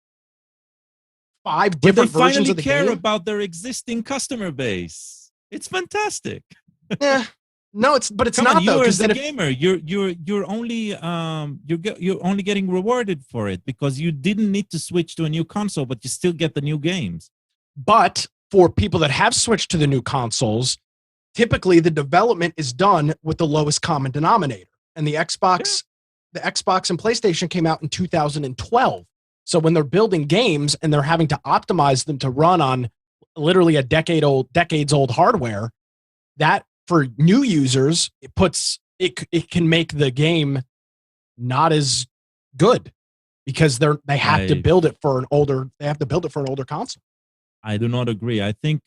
5 different versions of the game. They finally care about their existing customer base. It's fantastic. No, it's not though. Because as a gamer, you're only getting rewarded for it because you didn't need to switch to a new console, but you still get the new games. But for people that have switched to the new consoles, typically the development is done with the lowest common denominator, and the Xbox and PlayStation came out in 2012. So when they're building games and they're having to optimize them to run on literally a decades old hardware, that for new users, it can make the game not as good because they have to build it for an older console. I do not agree. I think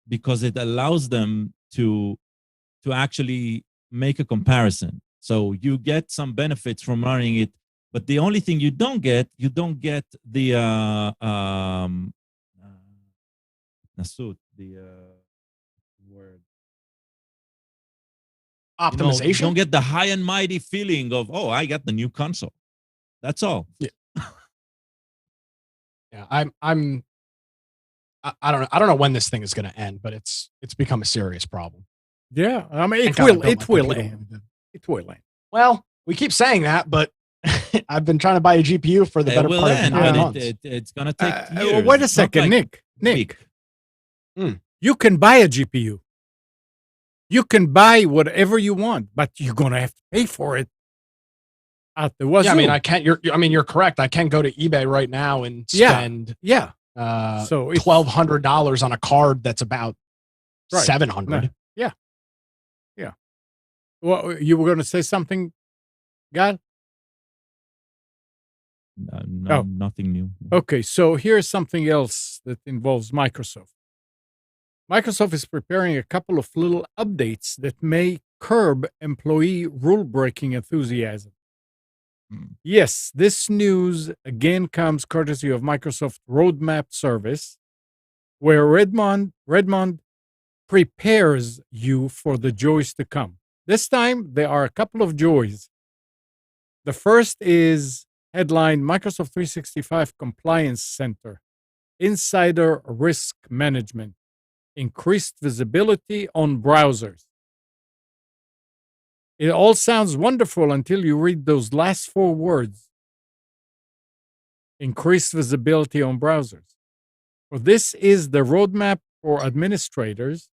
because it allows them to actually make a comparison. So you get some benefits from running it, but the only thing you don't get the nasut, the word optimization. You don't get the high and mighty feeling of I got the new console. That's all. Yeah. I don't know when this thing is going to end, but it's become a serious problem. Yeah, I mean it will end. It will end. Well, we keep saying that, but I've been trying to buy a GPU for the better part of 9 months. It's going to take years. Oh, wait a second, Nick. You can buy a GPU. You can buy whatever you want, but you're going to have to pay for it. Out the wazoo. Yeah, I mean, I can't. You're correct. I can go to eBay right now and spend so $1,200 on a card that's about $700. Yeah. Well, you were going to say something, God? No, nothing new. Okay, so here's something else that involves Microsoft. Microsoft is preparing a couple of little updates that may curb employee rule-breaking enthusiasm. Yes, this news again comes courtesy of Microsoft Roadmap Service, where Redmond prepares you for the joys to come. This time, there are a couple of joys. The first is headline Microsoft 365 Compliance Center, Insider Risk Management, increased visibility on browsers. It all sounds wonderful until you read those last 4 words. Increased visibility on browsers. Well, this is the roadmap for administrators.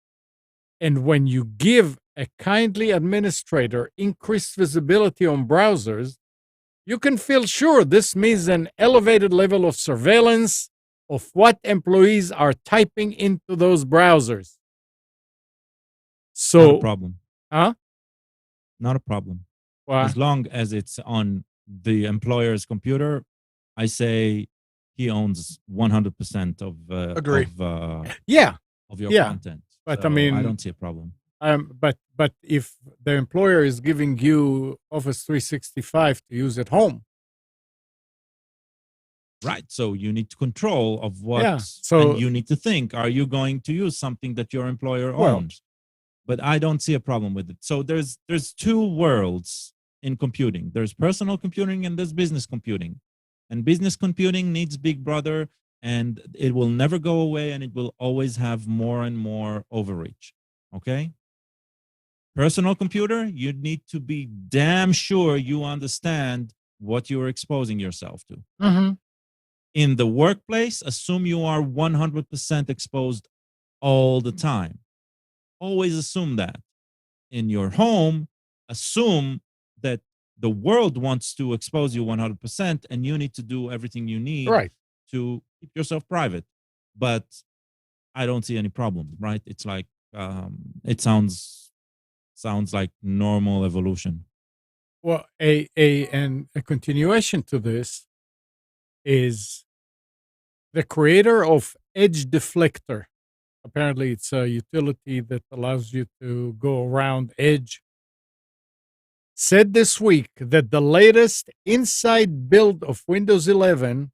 And when you give a kindly administrator increased visibility on browsers, you can feel sure this means an elevated level of surveillance of what employees are typing into those browsers. So, not a problem. Huh? Not a problem. Why? As long as it's on the employer's computer, I say he owns 100% of Agree. of your content. But so I mean, I don't see a problem. But if the employer is giving you Office 365 to use at home, right? So you need control of what. Yeah, so- and you need to think: are you going to use something that your employer owns? But I don't see a problem with it. So there's 2 worlds in computing. There's personal computing and there's business computing. And business computing needs Big Brother, and it will never go away, and it will always have more and more overreach. Okay? Personal computer, you need to be damn sure you understand what you're exposing yourself to. Mm-hmm. In the workplace, assume you are 100% exposed all the time. Always assume that. In your home, assume that the world wants to expose you 100%, and you need to do everything you need to keep yourself private. But I don't see any problem, right? It's like it sounds like normal evolution. Well, a continuation to this is the creator of Edge Deflector. Apparently, it's a utility that allows you to go around Edge. Said this week that the latest inside build of Windows 11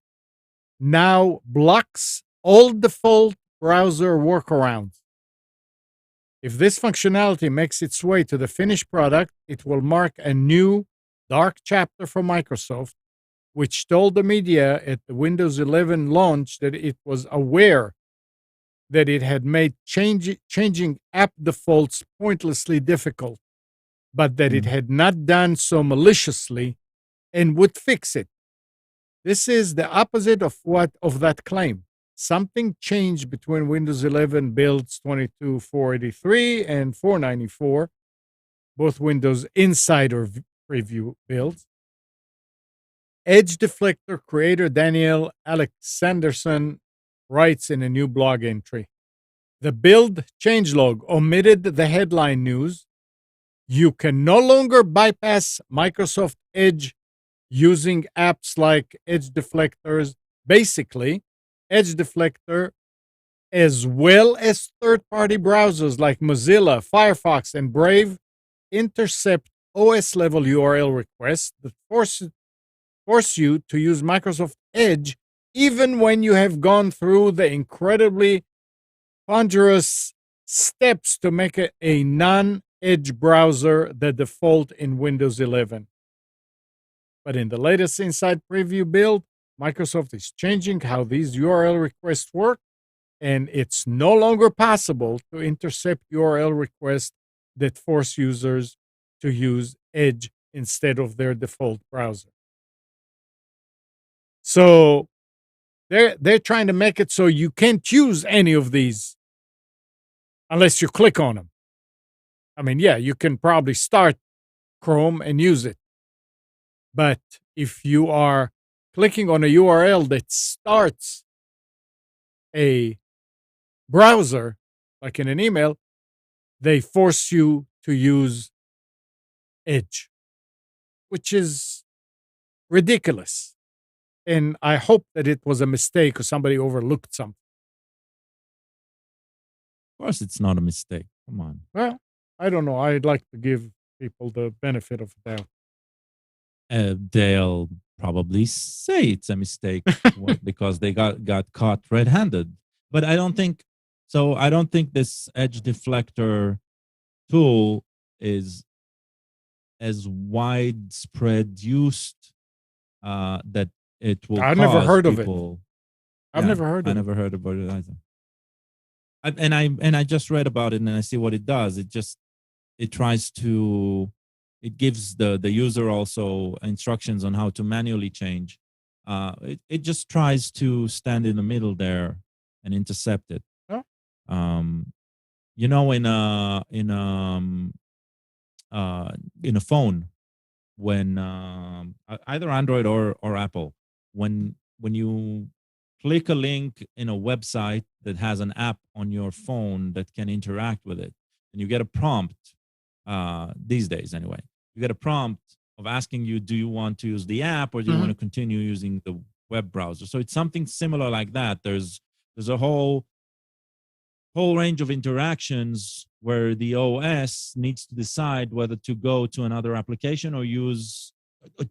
now blocks all default browser workarounds. If this functionality makes its way to the finished product, it will mark a new dark chapter for Microsoft, which told the media at the Windows 11 launch that it was aware that it had made changing app defaults pointlessly difficult, but that it had not done so maliciously and would fix it. This is the opposite of that claim. Something changed between Windows 11 builds 22.483 and 494, both Windows Insider preview builds. Edge Deflector creator Daniel Alexanderson writes in a new blog entry, the build changelog omitted the headline news. You can no longer bypass Microsoft Edge using apps like Edge Deflectors. Basically, Edge Deflector, as well as third-party browsers like Mozilla, Firefox, and Brave, intercept OS-level URL requests that force you to use Microsoft Edge even when you have gone through the incredibly ponderous steps to make it a non-Edge browser the default in Windows 11. But in the latest Inside Preview build, Microsoft is changing how these URL requests work, and it's no longer possible to intercept URL requests that force users to use Edge instead of their default browser. So they're trying to make it so you can't use any of these unless you click on them. I mean, yeah, you can probably start Chrome and use it. But if you are clicking on a URL that starts a browser, like in an email, they force you to use Edge, which is ridiculous. And I hope that it was a mistake or somebody overlooked something. Of course, it's not a mistake. Come on. Well, I don't know. I'd like to give people the benefit of the doubt. They'll probably say it's a mistake because they got caught red-handed. But I don't think so. I don't think this edge deflector tool is as widespread used that it will. I've never heard of it. I've never heard of it. I never heard about it either. I just read about it and I see what it does. It tries to, it gives the user also instructions on how to manually change. It just tries to stand in the middle there and intercept it. Oh. In a phone, when either Android or Apple, when you click a link in a website that has an app on your phone that can interact with it, and you get a prompt, these days anyway, you get a prompt of asking you, do you want to use the app or do you want to continue using the web browser? So it's something similar like that. There's a whole range of interactions where the OS needs to decide whether to go to another application or use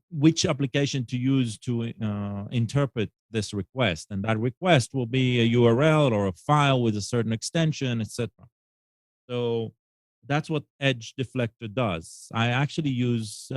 which application to use to interpret this request. And that request will be a URL or a file with a certain extension, etc. So that's what Edge Deflector does. I actually use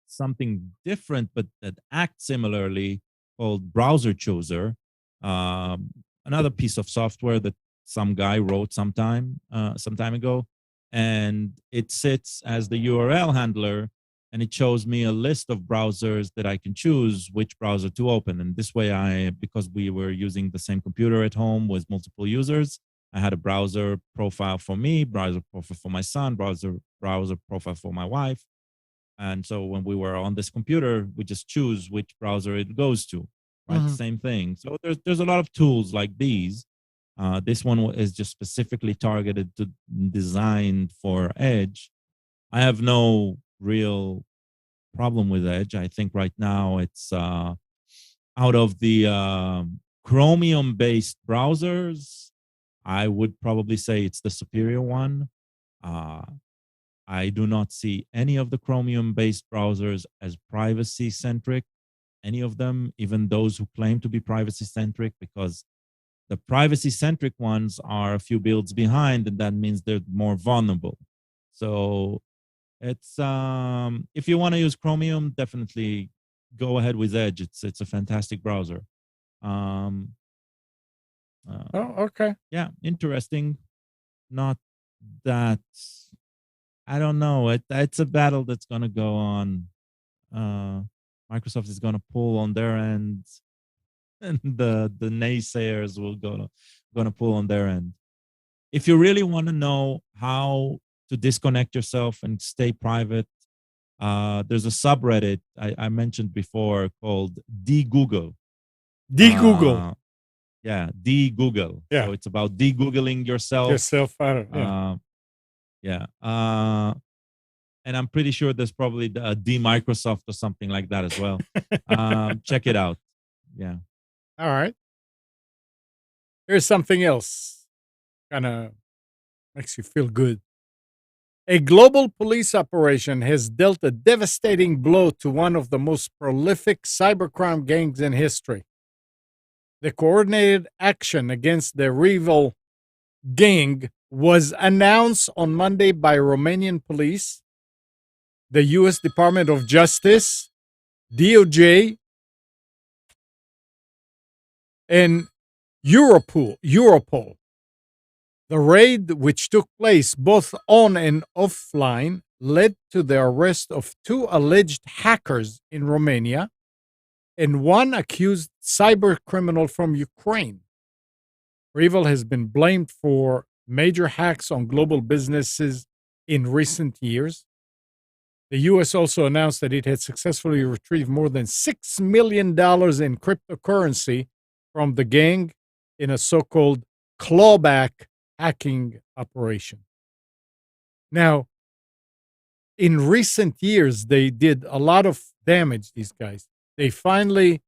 something different, but that acts similarly, called Browser Chooser. Another piece of software that some guy wrote some time ago, and it sits as the URL handler, and it shows me a list of browsers that I can choose which browser to open. And this way, because we were using the same computer at home with multiple users, I had a browser profile for me, browser profile for my son, browser profile for my wife. And so when we were on this computer, we just choose which browser it goes to. Right, same thing. So there's a lot of tools like these. This one is just specifically targeted to designed for Edge. I have no real problem with Edge. I think right now it's out of the Chromium-based browsers, I would probably say it's the superior one. I do not see any of the Chromium-based browsers as privacy-centric. Any of them, even those who claim to be privacy-centric, because the privacy-centric ones are a few builds behind, and that means they're more vulnerable. So it's if you want to use Chromium, definitely go ahead with Edge. It's a fantastic browser. Okay. Yeah, interesting. Not that, I don't know. It's a battle that's gonna go on. Microsoft is gonna pull on their end, and the naysayers will gonna pull on their end. If you really want to know how to disconnect yourself and stay private, there's a subreddit I mentioned before called DGoogle. DGoogle. Yeah, DGoogle. Yeah. So it's about de-googling yourself. And I'm pretty sure there's probably a D-Microsoft or something like that as well. Check it out. Yeah. All right. Here's something else. Kind of makes you feel good. A global police operation has dealt a devastating blow to one of the most prolific cybercrime gangs in history. The coordinated action against the rival gang was announced on Monday by Romanian police, the U.S. Department of Justice, DOJ, and Europol. The raid, which took place both on and offline, led to the arrest of 2 alleged hackers in Romania and 1 accused cyber criminal from Ukraine. REvil has been blamed for major hacks on global businesses in recent years. The U.S. also announced that it had successfully retrieved more than $6 million in cryptocurrency from the gang in a so-called clawback hacking operation. Now, in recent years, they did a lot of damage, these guys. They finally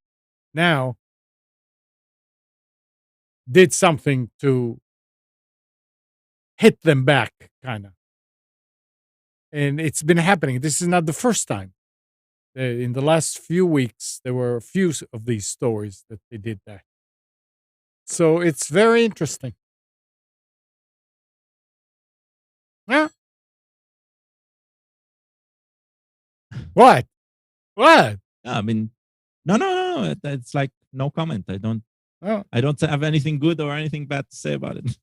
now did something to hit them back, kind of. And it's been happening. This is not the first time. In the last few weeks, there were a few of these stories that they did that. So it's very interesting. Yeah. What? What? I mean, no. It's like no comment. I don't Oh. have anything good or anything bad to say about it.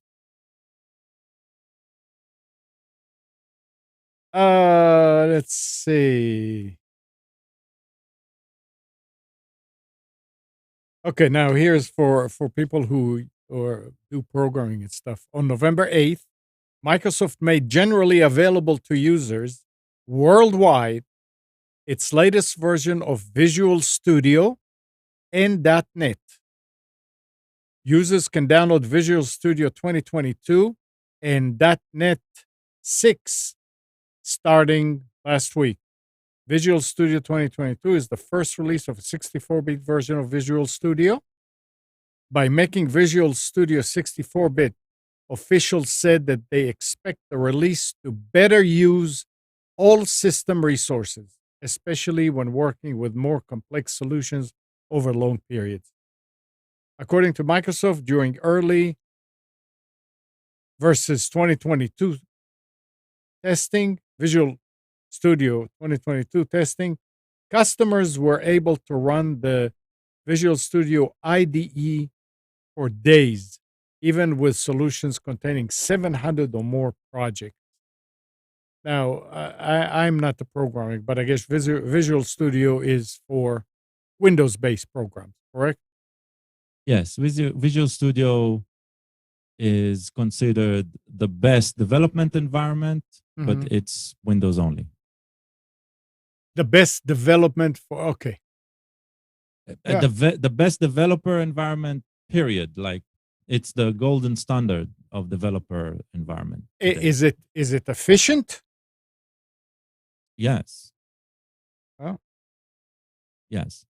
Let's see. Okay, now here's for people who do programming and stuff. On November 8th, Microsoft made generally available to users worldwide its latest version of Visual Studio and .NET. Users can download Visual Studio 2022 and .NET 6 starting last week. Visual Studio 2022 is the first release of a 64-bit version of Visual Studio. By making Visual Studio 64-bit, officials said that they expect the release to better use all system resources, especially when working with more complex solutions over long periods. According to Microsoft, during early versus 2022 testing, Visual Studio 2022 testing, customers were able to run the Visual Studio IDE for days, even with solutions containing 700 or more projects. Now, I'm not the programming, but I guess Visual Studio is for Windows-based programs, correct? Yes, Visual Studio is considered the best development environment, but it's Windows only. The best development for, okay. Yeah. The best developer environment, period. Like, it's the golden standard of developer environment today. Is it efficient? Yes. Oh. Yes,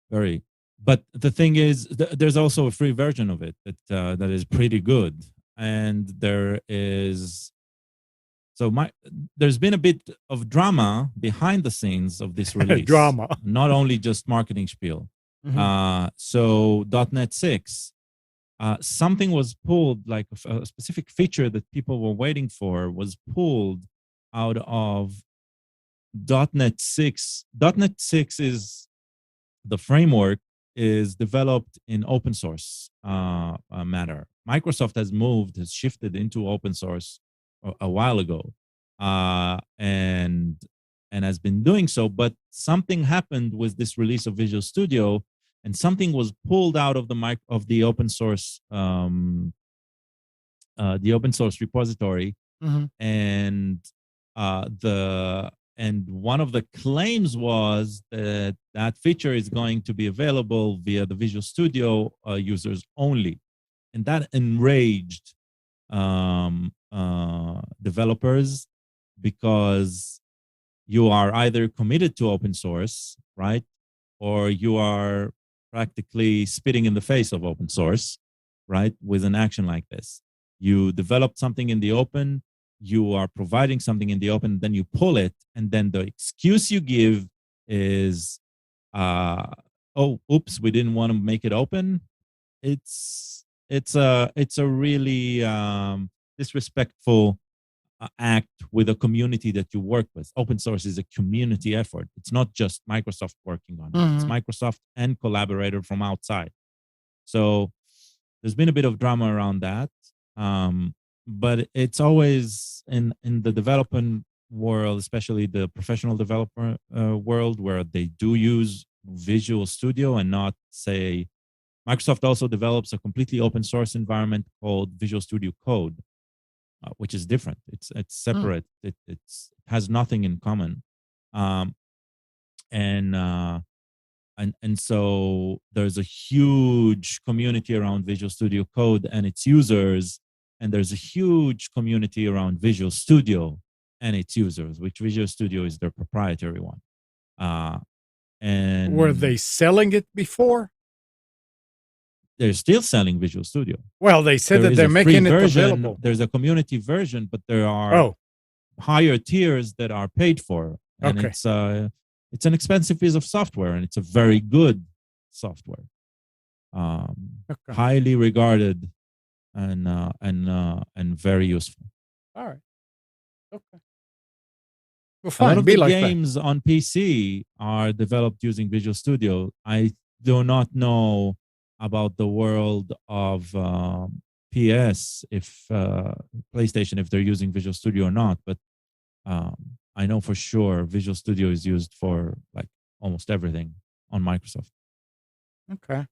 very. But the thing is, there's also a free version of it that is pretty good, and there's been a bit of drama behind the scenes of this release. Drama, not only just marketing spiel. So .NET 6, something was pulled, like a specific feature that people were waiting for was pulled out of .NET 6. .NET 6 is the framework is developed in open source manner. Microsoft has shifted into open source a while ago, and has been doing so. But something happened with this release of Visual Studio, and something was pulled out of the open source repository, and and one of the claims was that that feature is going to be available via the Visual Studio users only. And that enraged developers, because you are either committed to open source, right? Or you are practically spitting in the face of open source, right? With an action like this. You develop something in the open, you are providing something in the open, then you pull it, and then the excuse you give is, oh, oops, we didn't want to make it open. It's a really disrespectful act with a community that you work with. Open source is a community effort. It's not just Microsoft working on it. It's Microsoft and collaborator from outside. So there's been a bit of drama around that. But it's always in the development world, especially the professional developer world, where they do use Visual Studio and not, say, Microsoft also develops a completely open source environment called Visual Studio Code, which is different. It's separate. It has nothing in common. And so there's a huge community around Visual Studio Code and its users, and there's a huge community around Visual Studio and its users, which Visual Studio is their proprietary one. And were they selling it before? they're still selling Visual Studio. Well, they said that they're making it available. There's a community version, but there are higher tiers that are paid for. And it's an expensive piece of software, and it's a very good software. Highly regarded and very useful. All right. Okay. Well, fine. A lot of the games on PC are developed using Visual Studio. I do not know about the world of PS, if PlayStation, if they're using Visual Studio or not, but I know for sure Visual Studio is used for like almost everything on Microsoft. Okay.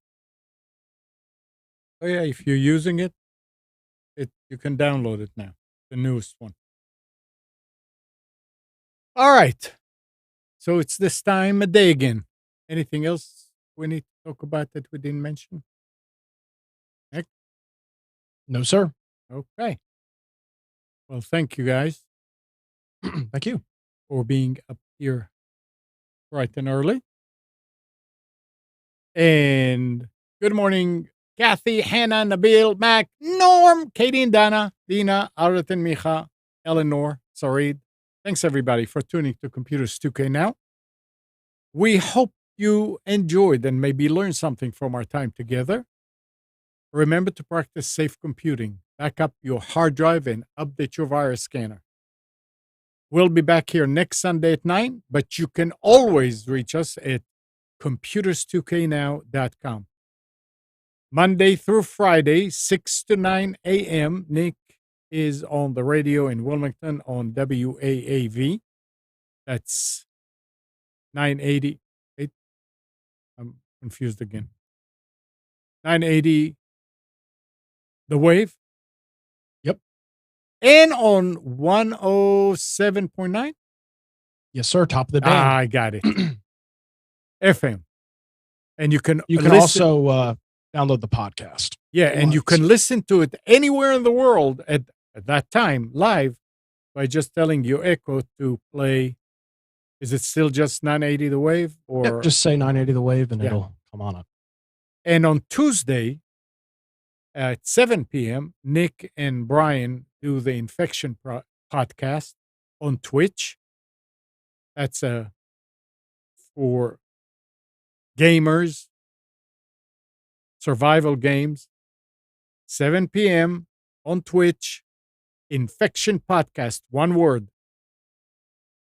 Oh yeah, if you're using it, you can download it now, the newest one. All right. So it's this time of day again. Anything else we need to talk about that we didn't mention? Nick? No, sir. Okay. Well, thank you guys. Thank you for being up here bright and early. And good morning, Kathy, Hannah, Nabil, Mac, Norm, Katie and Dana, Dina, Arat and Micha, Eleanor, Sarid. Thanks, everybody, for tuning to Computers 2K Now. We hope you enjoyed and maybe learned something from our time together. Remember to practice safe computing. Back up your hard drive and update your virus scanner. We'll be back here next Sunday at 9, but you can always reach us at computers2know.com. Monday through Friday, 6 to 9 a.m., Nick is on the radio in Wilmington on WAAV. That's 980. I'm confused again. 980 The Wave. Yep. And on 107.9. Yes, sir. Top of the band. I got it. FM. And you can also download the podcast. Yeah, and you can listen to it anywhere in the world at that time, live, by just telling your Echo to play. Is it still just 980 The Wave? Or just say 980 The Wave and it'll come on up. And on Tuesday at 7 p.m., Nick and Brian do the Infection podcast on Twitch. That's for gamers, survival games. 7 p.m. on Twitch, Infection Podcast, one word,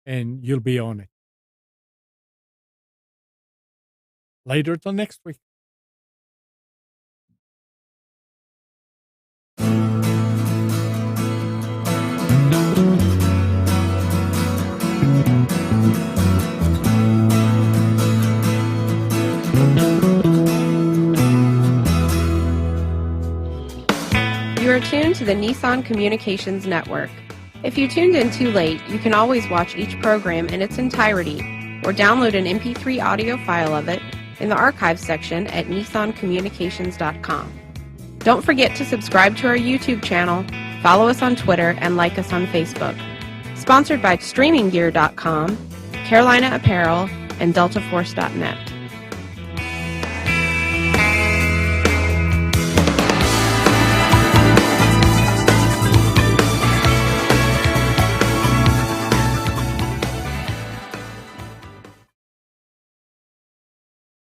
and you'll be on it. Later till next week. You are tuned to the Nissan Communications Network. If you tuned in too late, you can always watch each program in its entirety or download an MP3 audio file of it in the archives section at nissancommunications.com. Don't forget to subscribe to our YouTube channel, follow us on Twitter, and like us on Facebook. Sponsored by StreamingGear.com, Carolina Apparel, and DeltaForce.net.